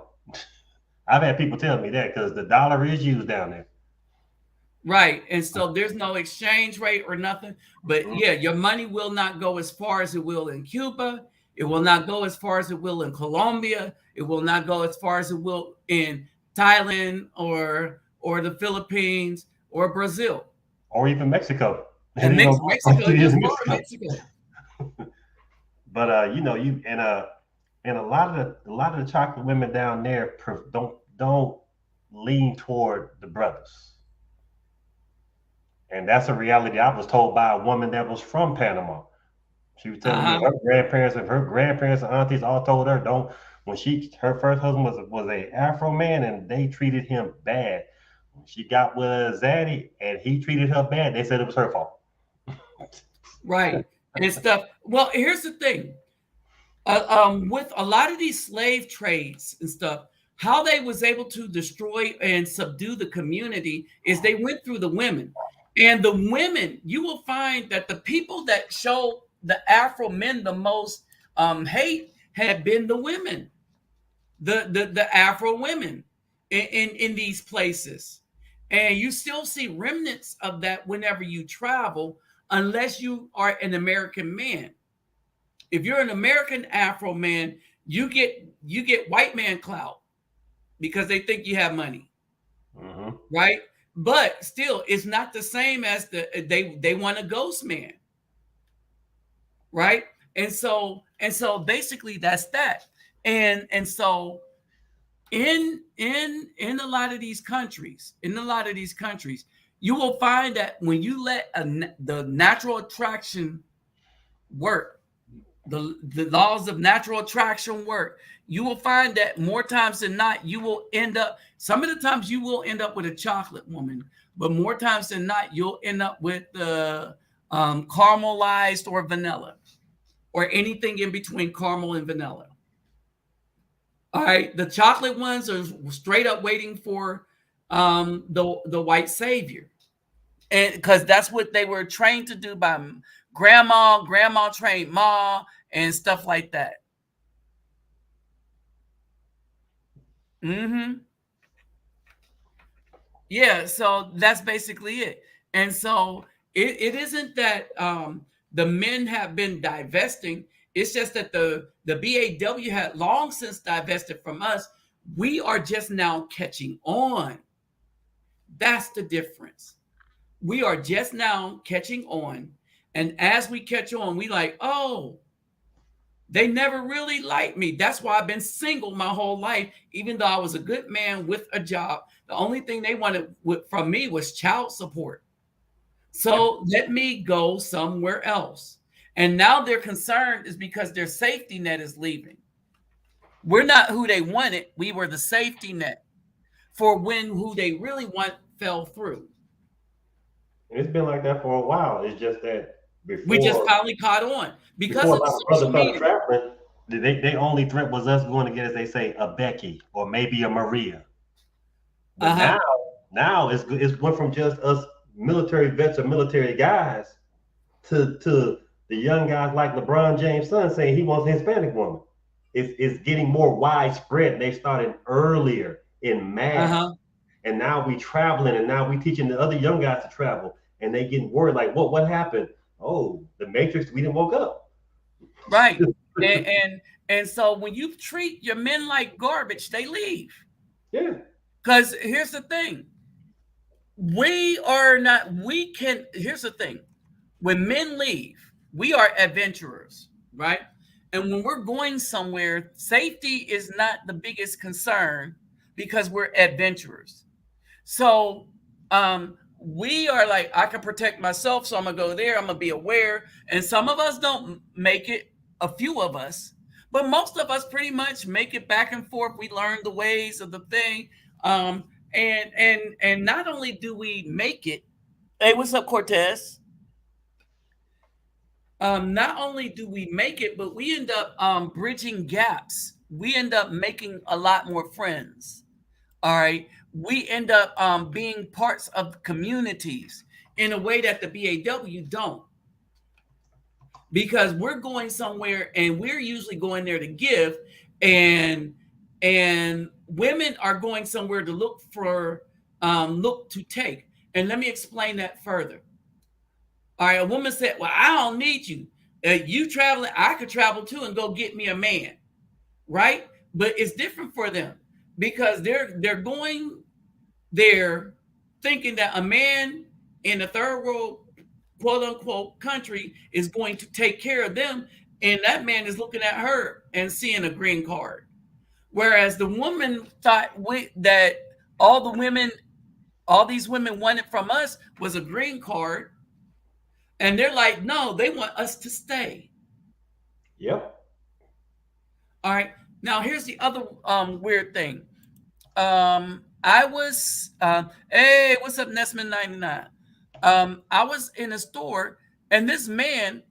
I've had people tell me that because the dollar is used down there. Right. And so there's no exchange rate or nothing. But Mhm. yeah, your money will not go as far as it will in Cuba. It will not go as far as it will in Colombia. It will not go as far as it will in Thailand or the Philippines or Brazil. Or even Mexico. It And ain't gonna go as far as Mexico, it is just in far Mexico. Mexico. But you and a lot of the chocolate women down there don't lean toward the brothers, and that's a reality I was told by a woman that was from Panama. She was telling me Uh-huh. her grandparents and aunties all told her don't. When her first husband was a Afro man, and they treated him bad. When she got with a Zaddy and he treated her bad, they said it was her fault. Right. And stuff. Well, here's the thing. With a lot of these slave trades and stuff, how they was able to destroy and subdue the community is they went through the women. And the women, you will find that the people that show the Afro men the most hate had been the women, the Afro women in these places. And you still see remnants of that whenever you travel, unless you are an American man. If you're an American Afro man, you get white man clout because they think you have money, Hmm. right? But still, it's not the same as they want a ghost man, right? And so basically that's that. And so in a lot of these countries, you will find that when you let the natural attraction work, the laws of natural attraction work, you will find that more times than not, you will end up, some of the times you will end up with a chocolate woman, but more times than not, you'll end up with the caramelized or vanilla or anything in between caramel and vanilla. All right. The chocolate ones are straight up waiting for the white savior. And because that's what they were trained to do by grandma trained ma and stuff like that. Hmm. Yeah, so that's basically it. And so it isn't that the men have been divesting. It's just that the BAW had long since divested from us. We are just now catching on. That's the difference. We are just now catching on. And as we catch on, we like, oh, they never really liked me. That's why I've been single my whole life, even though I was a good man with a job. The only thing they wanted from me was child support. Yep. So let me go somewhere else. And now their concern is because their safety net is leaving. We're not who they wanted. We were the safety net for when who they really want fell through. It's been like that for a while. It's just that We just before finally caught on because before a of lot of brothers social started media. traveling, they only threat was us going to get, as they say, a Becky or maybe a Maria. But Uh-huh. now it's went from just us military vets or military guys to the young guys like LeBron James' son saying he wants a Hispanic woman. It's getting more widespread. They started earlier in mass, Uh-huh. and now we traveling, and now we teaching the other young guys to travel, and they getting worried like, what happened? Oh, the Matrix. We didn't woke up. Right. And so when you treat your men like garbage, they leave. Yeah. Because here's the thing. We are not, we can, here's the thing. When men leave, we are adventurers, right? And when we're going somewhere, safety is not the biggest concern because we're adventurers. So we are like, I can protect myself, so I'm gonna go there, I'm gonna be aware. And some of us don't make it, a few of us, but most of us pretty much make it back and forth. We learn the ways of the thing. Um, and not only do we make it, hey, what's up, Cortez? Not only do we make it, but we end up bridging gaps. We end up making a lot more friends. All right. We end up being parts of communities in a way that the BAW don't, because we're going somewhere and we're usually going there to give, and women are going somewhere to look for look to take. And let me explain that further. All right, a woman said, "Well, I don't need you. You traveling, I could travel too and go get me a man." Right? But it's different for them because they're going there thinking that a man in a third world quote unquote country is going to take care of them, and that man is looking at her and seeing a green card. Whereas the woman thought that all the women, all these women wanted from us was a green card, and they're like, no, they want us to stay. Yep. All right. Now here's the other weird thing. I was hey, what's up, Nesman 99? I was in a store and this man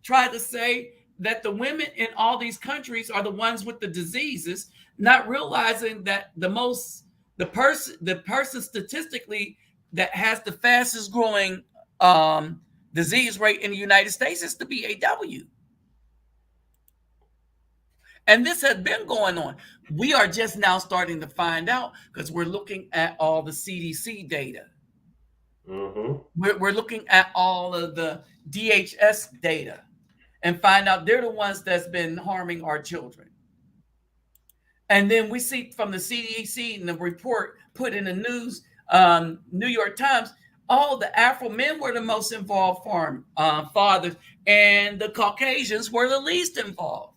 tried to say that the women in all these countries are the ones with the diseases, not realizing that the person statistically that has the fastest growing disease rate in the United States is the BAW. And this has been going on. We are just now starting to find out because we're looking at all the CDC data. Mm-hmm. We're looking at all of the DHS data and find out they're the ones that's been harming our children. And then we see from the CDC and the report put in the news, New York Times, all the Afro men were the most involved fathers, and the Caucasians were the least involved.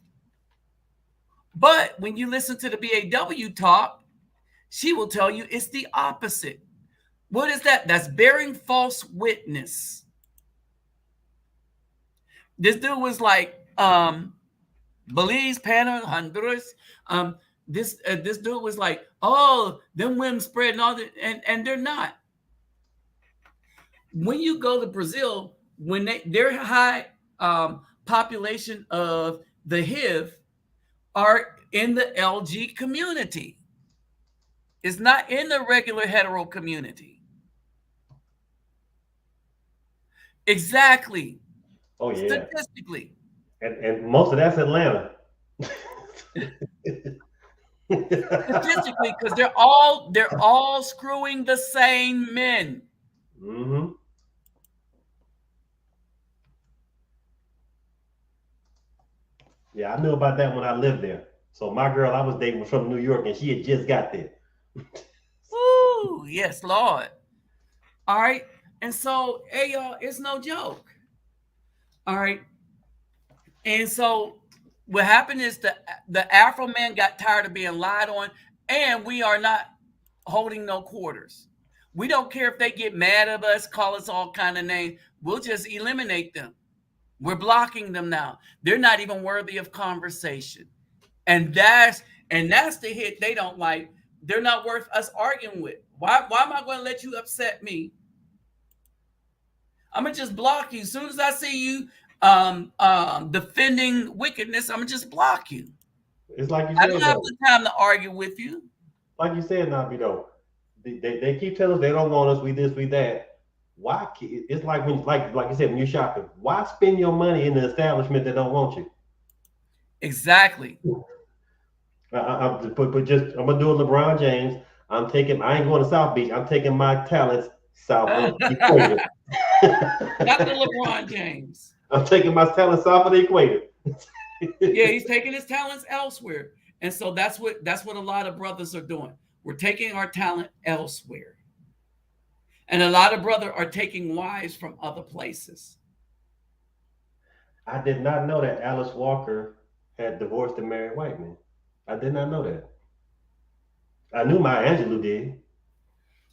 But when you listen to the BAW talk, she will tell you it's the opposite. What is that? That's bearing false witness. This dude was like, Belize, Panama, Honduras. This dude was like, oh, them women spreading all that, and they're not. When you go to Brazil, when their high population of the HIV are in the LG community. It's not in the regular hetero community. Exactly. Oh yeah. Statistically. And most of that's Atlanta. Statistically, because they're all screwing the same men. Mm-hmm. Yeah, I knew about that when I lived there. So my girl I was dating was from New York, and she had just got there. Woo! Yes, Lord. All right. And so, hey, y'all, it's no joke. All right. And so, what happened is the Afro man got tired of being lied on, and we are not holding no quarters. We don't care if they get mad at us, call us all kind of names. We'll just eliminate them. We're blocking them now. They're not even worthy of conversation. And that's the hit they don't like. They're not worth us arguing with. Why am I going to let you upset me? I'm gonna just block you. As soon as I see you defending wickedness, I'm gonna just block you. It's like you I don't said have though. the time to argue with you. Like you said, Nabi though. They keep telling us they don't want us. We this, we that. Why? It's like when like you said when you're shopping. Why spend your money in the establishment that don't want you? Exactly. But just I'm gonna do a LeBron James. I ain't going to South Beach. I'm taking my talents south of the equator. Not the LeBron James. I'm taking my talents south of the equator. Yeah, he's taking his talents elsewhere. And so that's what a lot of brothers are doing. We're taking our talent elsewhere. And a lot of brothers are taking wives from other places. I did not know that Alice Walker had divorced and married white men. I did not know that. I knew Maya Angelou did.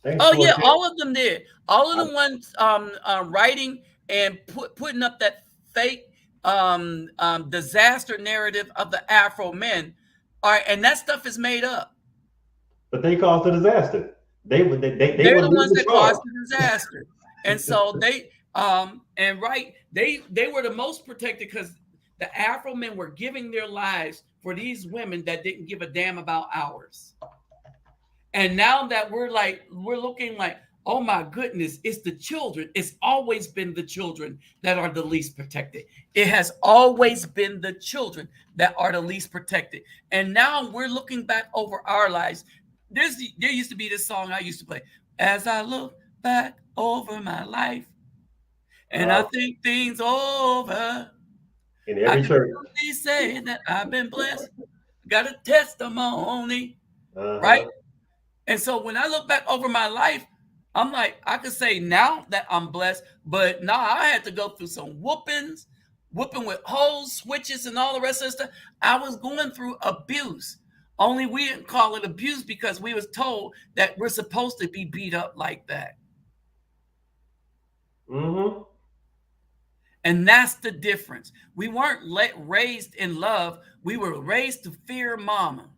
Thanks Oh for yeah, that. all of them did. All of the ones writing and putting up that fake disaster narrative of the Afro men, are and that stuff is made up. But they caused a disaster. They They're were the ones leading the that caused charge. the disaster, and so they were the most protected because the Afro men were giving their lives for these women that didn't give a damn about ours. And now that we're looking like, oh my goodness, it's the children. It's always been the children that are the least protected. It has always been the children that are the least protected. And now we're looking back over our lives. There used to be this song I used to play. As I look back over my life and I Uh, think things over, in I every can church. truly say that I've been blessed. Got a testimony, right? Uh-huh. And so when I look back over my life, I'm like, I could say now that I'm blessed, but now I had to go through some whooping with holes, switches, and all the rest of the stuff. I was going through abuse. Only we didn't call it abuse because we was told that we're supposed to be beat up like that. Mm-hmm. And that's the difference. We weren't raised in love. We were raised to fear mama.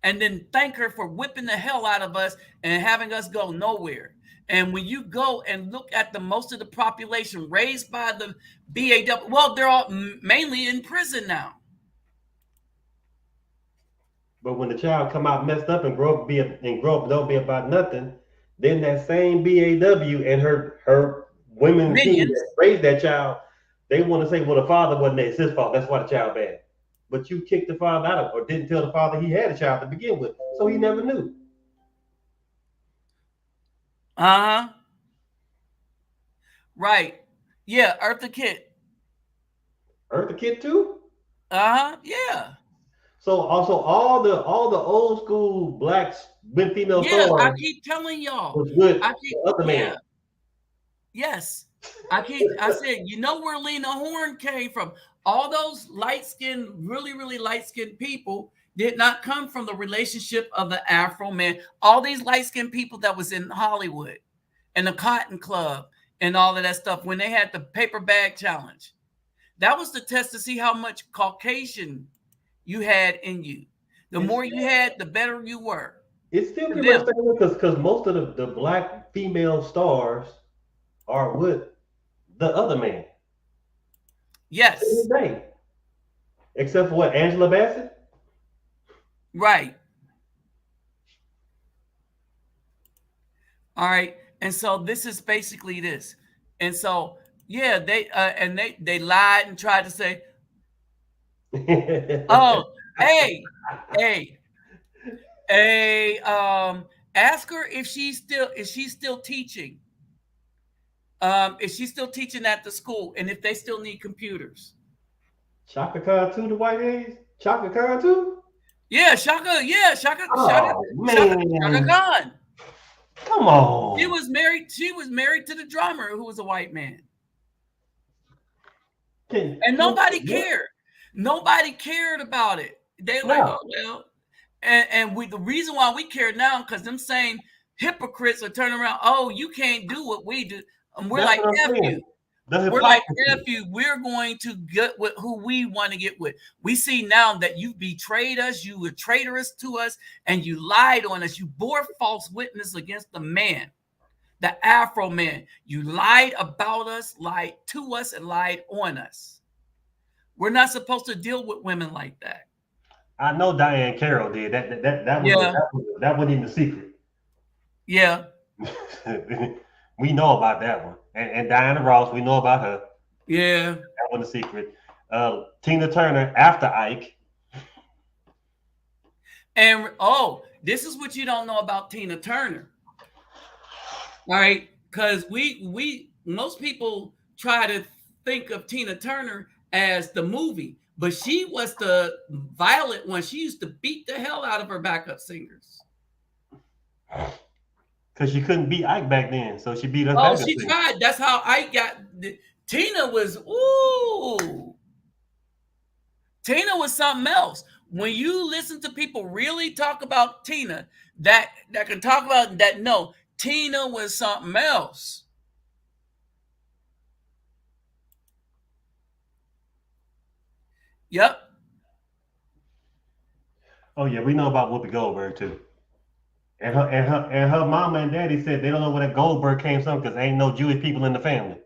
And then thank her for whipping the hell out of us and having us go nowhere. And when you go and look at the most of the population raised by the BAW, well, they're all mainly in prison now. But when the child come out messed up and grow up don't be about nothing, then that same BAW and her women team Minions. that raised that child, they want to say, well, the father wasn't there. It's his fault. That's why the child bad. But you kicked the father out of, or didn't tell the father he had a child to begin with, so he never knew. Uh huh. Right. Yeah. Eartha Kitt. Hurt the kid too. Uh huh. Yeah. So also all the old school blacks with female Yeah. I stars keep telling y'all. was good. I keep, The other man. yeah. Yes. I said, you know where Lena Horne came from. All those light skinned, really, really light skinned people did not come from the relationship of the Afro man. All these light skinned people that was in Hollywood and the Cotton Club and all of that stuff when they had the paper bag challenge. That was the test to see how much Caucasian you had in you. The It's more you had, the better you were it's still to pretty much them. the same because most of the black female stars are with the other man to this Yes, day. Except for what, Angela Bassett? right. All right. And so this is basically this. And so yeah, they lied and tried to say, "Oh, hey, hey, hey, ask her if she's still teaching. Is she still teaching at the school and if they still need computers?" Chaka Khan too, the white ass? Chaka Khan too? Yeah, Oh Shaka man. Khan. Come on. She was married to the drummer who was a white man. And Can nobody what? cared. Nobody cared about it. They were like, No. oh well. And we the reason why we care now because them same hypocrites are turning around. Oh, you can't do what we do. And we're That's like, what I'm F saying. you. The We're like, F hypocrisy. you. We're going to get with who we want to get with. We see now that you betrayed us, you were traitorous to us, and you lied on us. You bore false witness against the man, the Afro man. You lied about us, lied to us, and lied on us. We're not supposed to deal with women like that. I know Diane Carroll did. Yeah, That wasn't even a secret. yeah, We know about that one. And Diana Ross, we know about her. yeah. That wasn't a secret. Tina Turner after Ike. And oh, this is what you don't know about Tina Turner. All right, because we most people try to think of Tina Turner as the movie, but she was the violent one. She used to beat the hell out of her backup singers. because she couldn't beat Ike back then, so she beat us Oh, back up she there. tried. That's how I got. Tina was ooh. Tina was something else. When you listen to people really talk about Tina, that can talk about that, no, Tina was something else. Yep. Oh yeah, we know about Whoopi Goldberg too. And her mama and daddy said they don't know where that Goldberg came from because ain't no Jewish people in the family.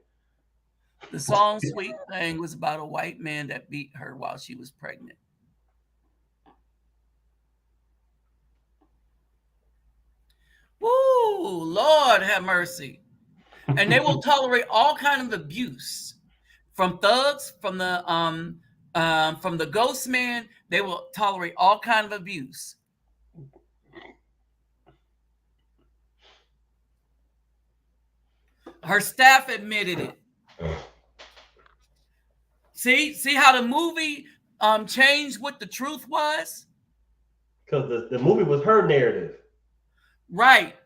The song Sweet Thing was about a white man that beat her while she was pregnant. Woo, Lord have mercy. And they will tolerate all kind of abuse from thugs, from the ghost man. They will tolerate all kind of abuse. Her staff admitted it. See how the movie changed what the truth was? Because the movie was her narrative. Right.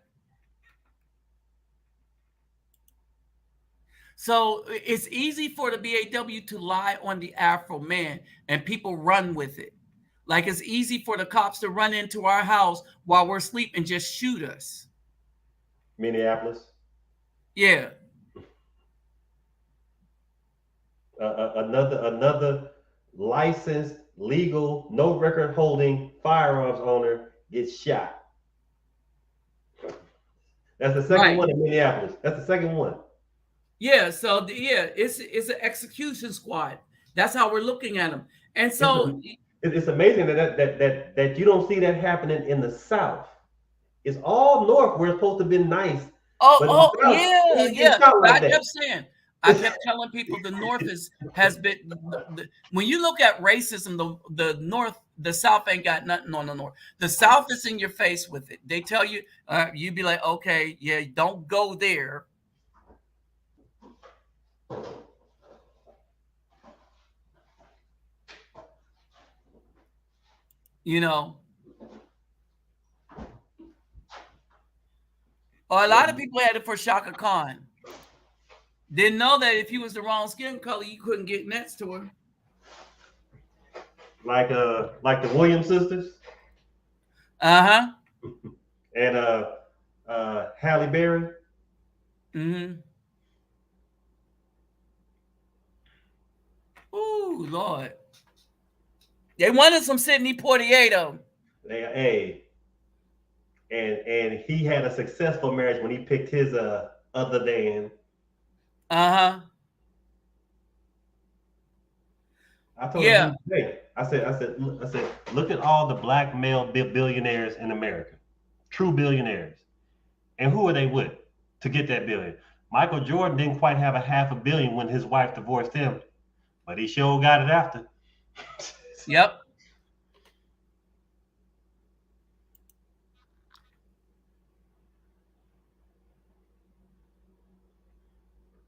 So it's easy for the BAW to lie on the Afro man, and people run with it. Like it's easy for the cops to run into our house while we're asleep and just shoot us. Minneapolis. Yeah. Another licensed, legal, no record holding firearms owner gets shot. That's the second Right. one in Minneapolis. That's the second one. Yeah. So yeah, it's an execution squad. That's how we're looking at them. And so It's amazing that you don't see that happening in the South. It's all North where it's supposed to be nice. But in the South, yeah. it's not But like that. I kept telling people the North has been. When you look at racism, the North, the South ain't got nothing on the North. The South is in your face with it. They tell you, you be like, okay, yeah, don't go there. You know, or a lot of people had it for Shaka Khan. Didn't know that if he was the wrong skin color, you couldn't get next to him. Like the Williams sisters. Uh-huh. And Halle Berry. Mm-hmm. Ooh, Lord. They wanted some Sidney Poitier though. Hey, and he had a successful marriage when he picked his other Dan. Uh-huh. I told Yeah. him today. I said, look at all the black male billionaires in America, true billionaires, and who are they with to get that billion? Michael Jordan didn't quite have a $500 million when his wife divorced him, but he sure got it after. Yep.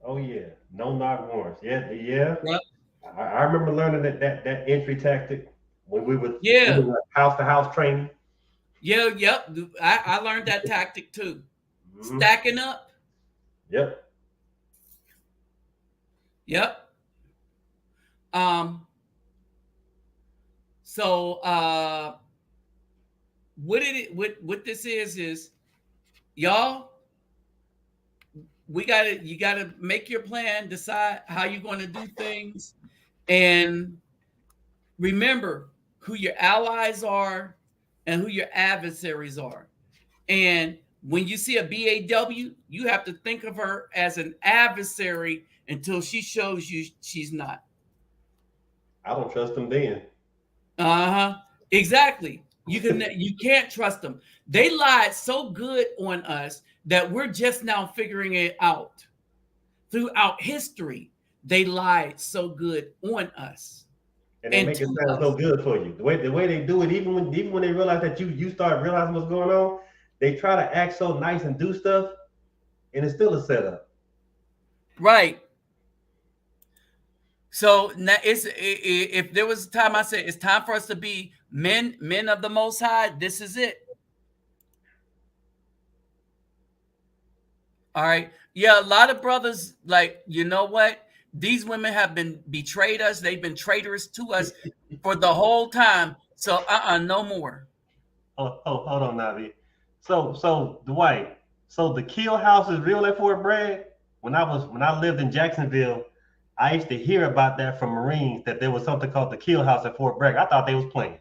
Oh yeah, no knock warrants. Yeah. Yep. I remember learning that entry tactic when we were Yeah. doing house to house training. Yeah. Yep. I learned that tactic too. Mm-hmm. Stacking up. Yep. Yep. Um. So what this is y'all, you gotta make your plan, decide how you're going to do things, and remember who your allies are and who your adversaries are. And when you see a BAW, you have to think of her as an adversary until she shows you she's not. I don't trust them then. Uh-huh. Exactly. You can't trust them. They lied so good on us that we're just now figuring it out. Throughout history, they lied so good on us. And they make it sound so good for you. The way they do it, even when they realize that you start realizing what's going on, they try to act so nice and do stuff, and it's still a setup. Right. So now if there was a time I said it's time for us to be men of the Most High, this is it. All right. Yeah, a lot of brothers, like, you know what? These women have been betrayed us. They've been traitorous to us for the whole time. So, no more. Hold on, Navi. So Dwight, so the kill house is real at Fort Bragg. When I lived in Jacksonville, I used to hear about that from Marines that there was something called the kill house at Fort Bragg. I thought they was playing.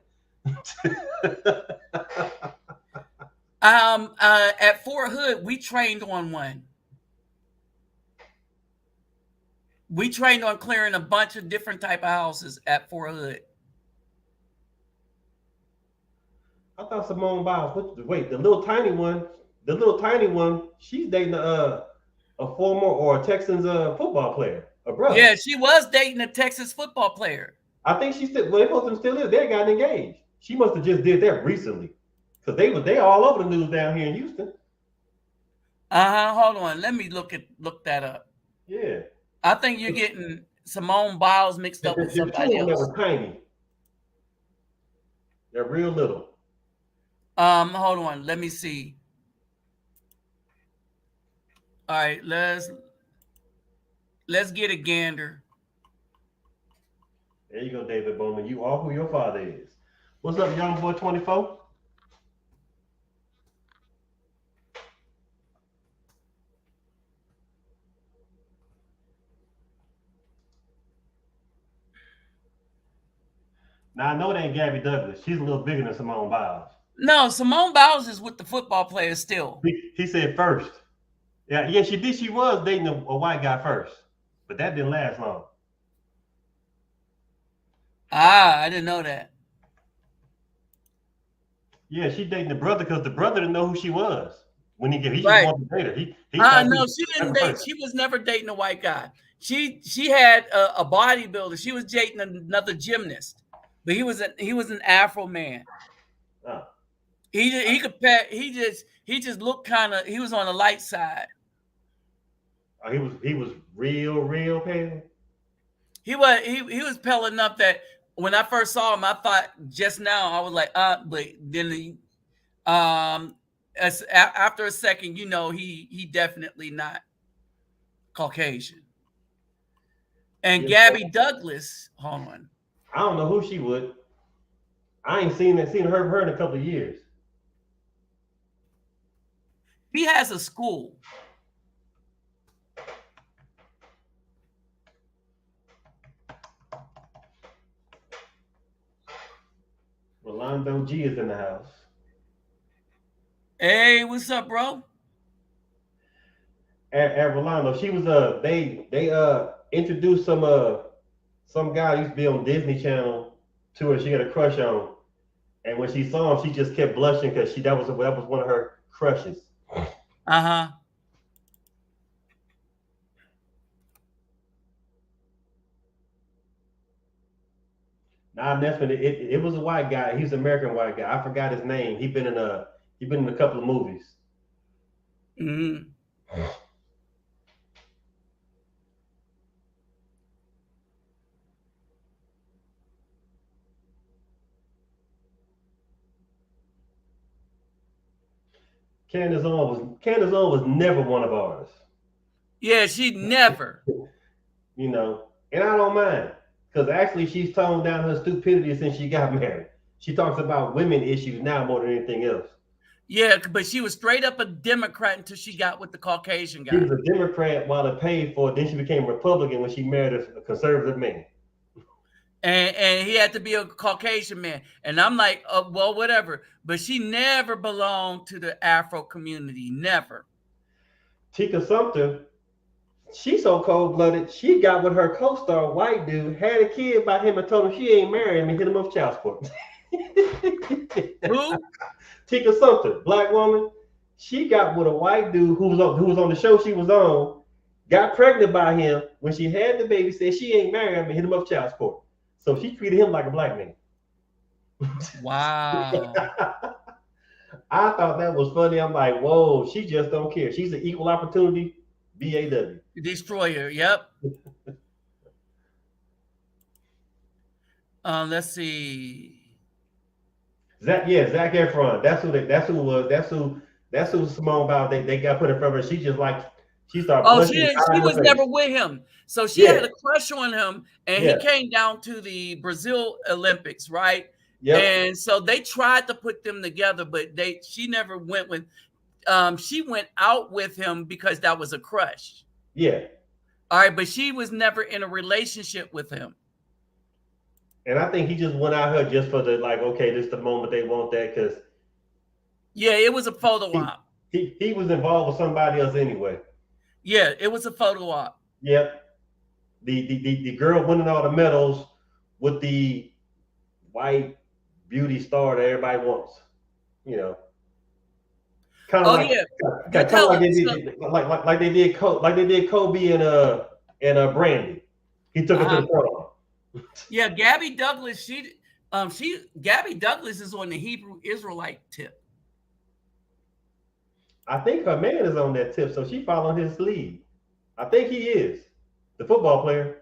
At Fort Hood, we trained on one. We trained on clearing a bunch of different type of houses at Fort Hood. I thought Simone Biles. Wait, the little tiny one, she's dating a former or a Texans football player, a brother. Yeah, she was dating a Texas football player. I think she's still. Well, they supposed to still is. They got engaged. She must have just did that recently, because they all over the news down here in Houston. Hold on, let me look that up. Yeah, I think you're getting Simone Biles mixed up with there's two of somebody them that else. were tiny. They're real little. Hold on, let me see. All right, let's get a gander. There you go, David Bowman. You are who your father is. What's up, young boy 24? Now I know it ain't Gabby Douglas. She's a little bigger than Simone Biles. No, Simone Biles is with the football players still. He said first. Yeah, she did. She was dating a white guy first, but that didn't last long. I didn't know that. Yeah, she dating the brother because the brother didn't know who she was when he just Right. wanted to date her. He thought No, she didn't date. She was never dating a white guy. She had a bodybuilder. She was dating another gymnast, but he was an Afro man. Oh. He just looked kind of. He was on the light side. Oh, he was real pale. He was pale enough that when I first saw him, I thought just now I was like, but then after a second, he definitely not Caucasian. And Gabby Douglas, hold on. I don't know who she would. I ain't seen her in a couple of years. He has a school. Rolando G is in the house. Hey, what's up, bro? At Rolando, she was they introduced some guy who used to be on Disney Channel to her. She had a crush on, and when she saw him, she just kept blushing because that was one of her crushes. Uh-huh. Nah, Nesman, it was a white guy. He's an American white guy. I forgot his name. He been in a couple of movies. Mm-hmm. Candace Owens was never one of ours. Yeah, she never. And I don't mind because actually she's toned down her stupidity since she got married. She talks about women issues now more than anything else. Yeah, but she was straight up a Democrat until she got with the Caucasian guy. She was a Democrat while it paid for it. Then she became Republican when she married a conservative man. And he had to be a Caucasian man. And I'm like, well, whatever. But she never belonged to the Afro community. Never. Tika Sumpter, she's so cold-blooded. She got with her co-star, white dude, had a kid by him and told him she ain't married him and hit him up with child support. Who? Tika Sumpter, black woman. She got with a white dude who was on the show she was on, got pregnant by him. When she had the baby, said she ain't married him and hit him up with child support. So she treated him like a black man. Wow. I thought that was funny. I'm like, whoa, she just don't care. She's an equal opportunity BAW. Destroyer. Yep. Let's see. Zac Efron. That's who Simone Biles. They got put in front of her. She just like She started Oh, blushing she behind was her never face. with him. So she had Yeah, a crush on him, and he yeah, came down to the Brazil Olympics, right? yep, And so they tried to put them together, but she never went with. She went out with him because that was a crush. yeah. All right, but she was never in a relationship with him. And I think he just went out here just for the like, okay, this is the moment they want that because Yeah, it was a photo he, op. he was involved with somebody else anyway. Yeah, it was a photo op. Yep. The girl winning all the medals with the white beauty star that everybody wants. You know, kind of Oh like yeah, you're kind of like telling they so. did like they did Kobe and Brandy. He took her to the prom. Yeah, Gabby Douglas. Gabby Douglas is on the Hebrew Israelite tip. I think her man is on that tip, so she following his lead. I think he is the football player.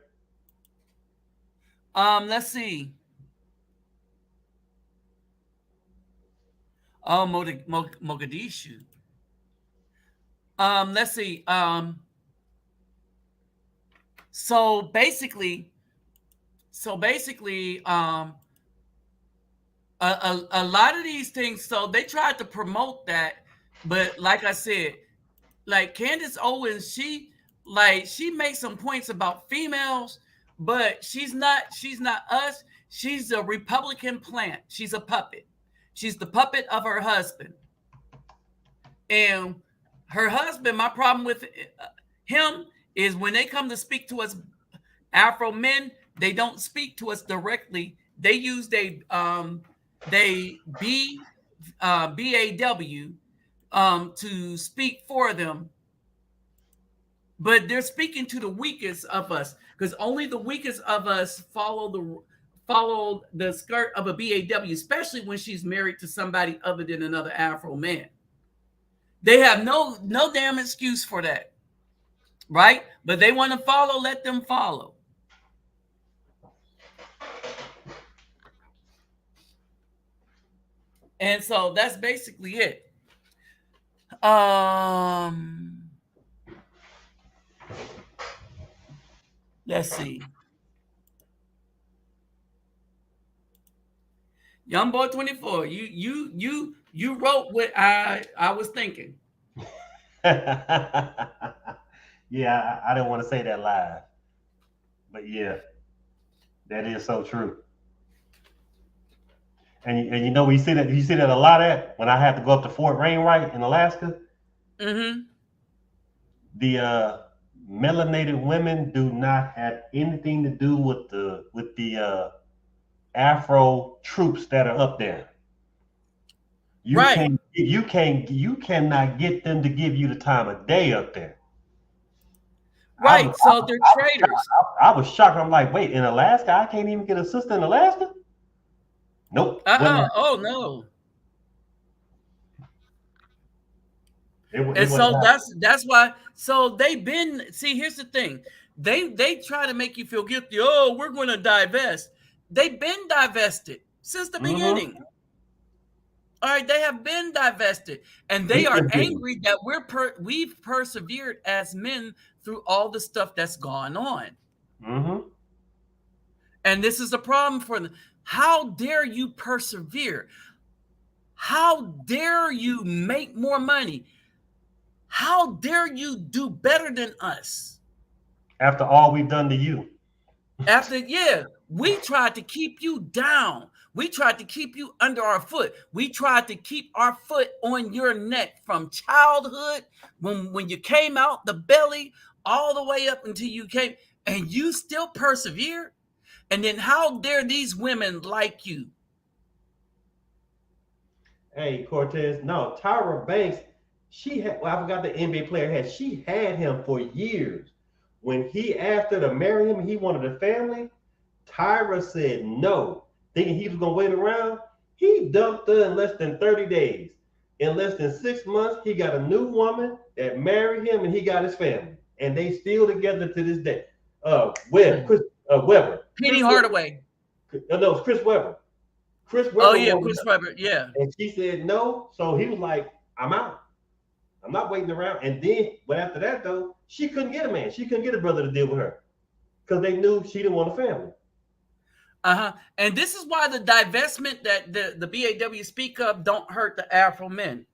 Let's see. Oh, Mogadishu. Let's see. So basically, a lot of these things. So they tried to promote that, but like I said, like Candace Owens, she makes some points about females, but she's not us. She's a Republican plant. She's a puppet. She's the puppet of her husband. And her husband, my problem with him is when they come to speak to us Afro men, they don't speak to us directly. They use they BAW to speak for them, but they're speaking to the weakest of us because only the weakest of us follow the skirt of a BAW, especially when she's married to somebody other than another Afro man. They have no damn excuse for that, right? But they want to follow, let them follow. And so that's basically it. Let's see. Young boy 24. You wrote what I was thinking. Yeah, I didn't want to say that live, but yeah, that is so true. And you know you see that a lot at when I had to go up to Fort Wainwright in Alaska. Mm-hmm. The melanated women do not have anything to do with the Afro troops that are up there. Right. You cannot get them to give you the time of day up there. Right. So they're traitors. I was shocked. I'm like, wait, in Alaska, I can't even get a sister in Alaska? Nope. Oh no. It And wouldn't so happen. that's why. So they've been. See, here's the thing. They try to make you feel guilty. Oh, we're going to divest. They've been divested since the Mm-hmm. beginning. All right, they have been divested, and they We've are been bitten. angry that we've persevered as men through all the stuff that's gone on. Mm-hmm. And this is the problem for them. How dare you persevere? How dare you make more money? How dare you do better than us? After all we've done to you. After, yeah, we tried to keep you down. We tried to keep you under our foot. We tried to keep our foot on your neck from childhood, when you came out the belly, all the way up until you came, and you still persevere. And then how dare these women like you? Hey, Cortez. No, Tyra Banks, I forgot the NBA player she had him for years. When he asked her to marry him, he wanted a family. Tyra said no, thinking he was gonna wait around. He dumped her in less than 30 days. In less than 6 months, he got a new woman that married him, and he got his family, and they still together to this day. Weber, Penny Hardaway. no, it's Chris Webber. Chris Oh Webber yeah, wanted Chris her, Webber. Yeah. and she said no. So he was like, "I'm out." I'm not waiting around. And then, but after that though, she couldn't get a man. She couldn't get a brother to deal with her because they knew she didn't want a family. And this is why the divestment that the BAW speak of don't hurt the Afro men.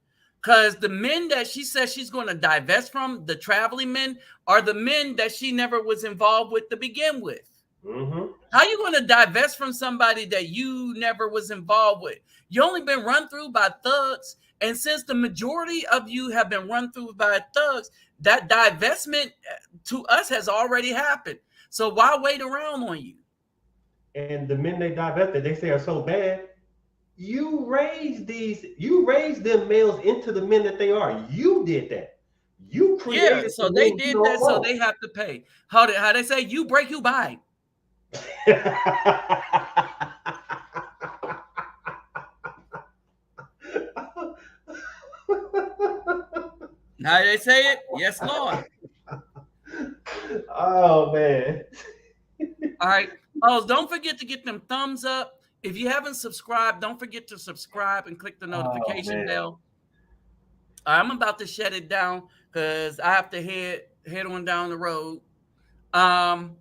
Because the men that she says she's going to divest from, the traveling men, are the men that she never was involved with to begin with. Mm-hmm. How are you going to divest from somebody that you never was involved with? You only been run through by thugs. And since the majority of you have been run through by thugs, that divestment to us has already happened. So why wait around on you? And the men they divested, they say are so bad. You raised them males into the men that they are. You did that. You Yeah, created the so they men you did don't that, so want. they have to pay. How they say, you break, you buy. How they say it? Yes, Lord. Oh man. All right. Oh, don't forget to get them thumbs up. If you haven't subscribed, don't forget to subscribe and click the Oh notification man. bell. I'm about to shut it down because I have to head on down the road. Um,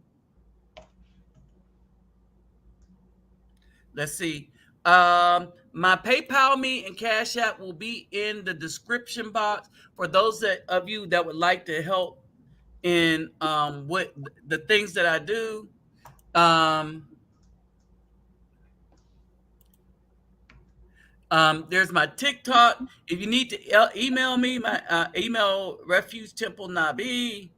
let's see. My PayPal me and Cash App will be in the description box for those of you that would like to help in what the things that I do. There's my TikTok. If you need to email me, my email refugetemplenabi.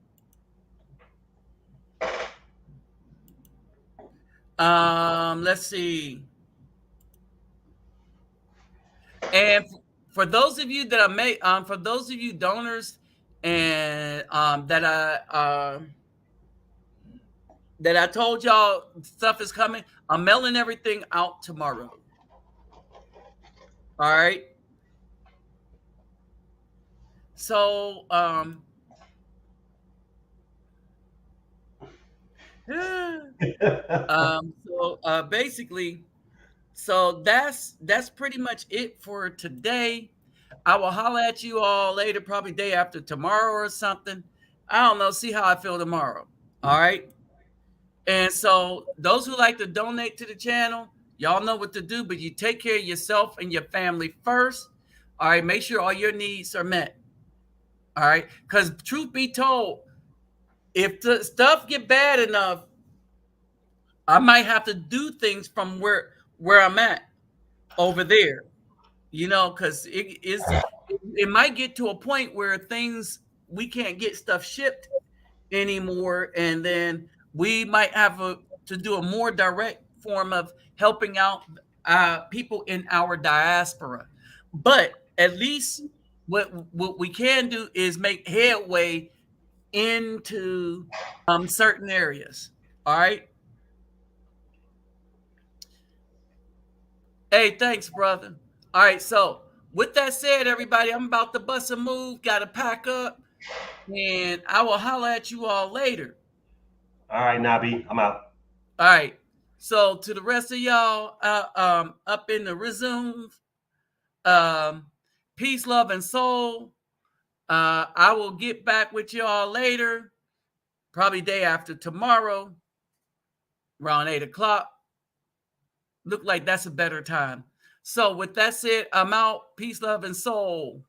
Let's see. And for those of you that I may, for those of you donors and that I told y'all stuff is coming, I'm mailing everything out tomorrow. All right. So basically, so that's pretty much it for today. I will holler at you all later, probably day after tomorrow or something. I don't know. See how I feel tomorrow. All right. And so those who like to donate to the channel, y'all know what to do, but you take care of yourself and your family first. All right. Make sure all your needs are met. All right. Because truth be told, if the stuff get bad enough, I might have to do things from where I'm at over there. Because it might get to a point where things we can't get stuff shipped anymore, and then we might have to do a more direct form of helping out people in our diaspora. But at least what we can do is make headway into certain areas. All right. Hey, thanks, brother. All right, so with that said, everybody, I'm about to bust a move, got to pack up, and I will holler at you all later. All right, Nabi, I'm out. All right, so to the rest of y'all up in the resume, um, peace, love, and soul. I will get back with y'all later, probably day after tomorrow, around 8 o'clock. Look like that's a better time. So with that said, I'm out. Peace, love, and soul.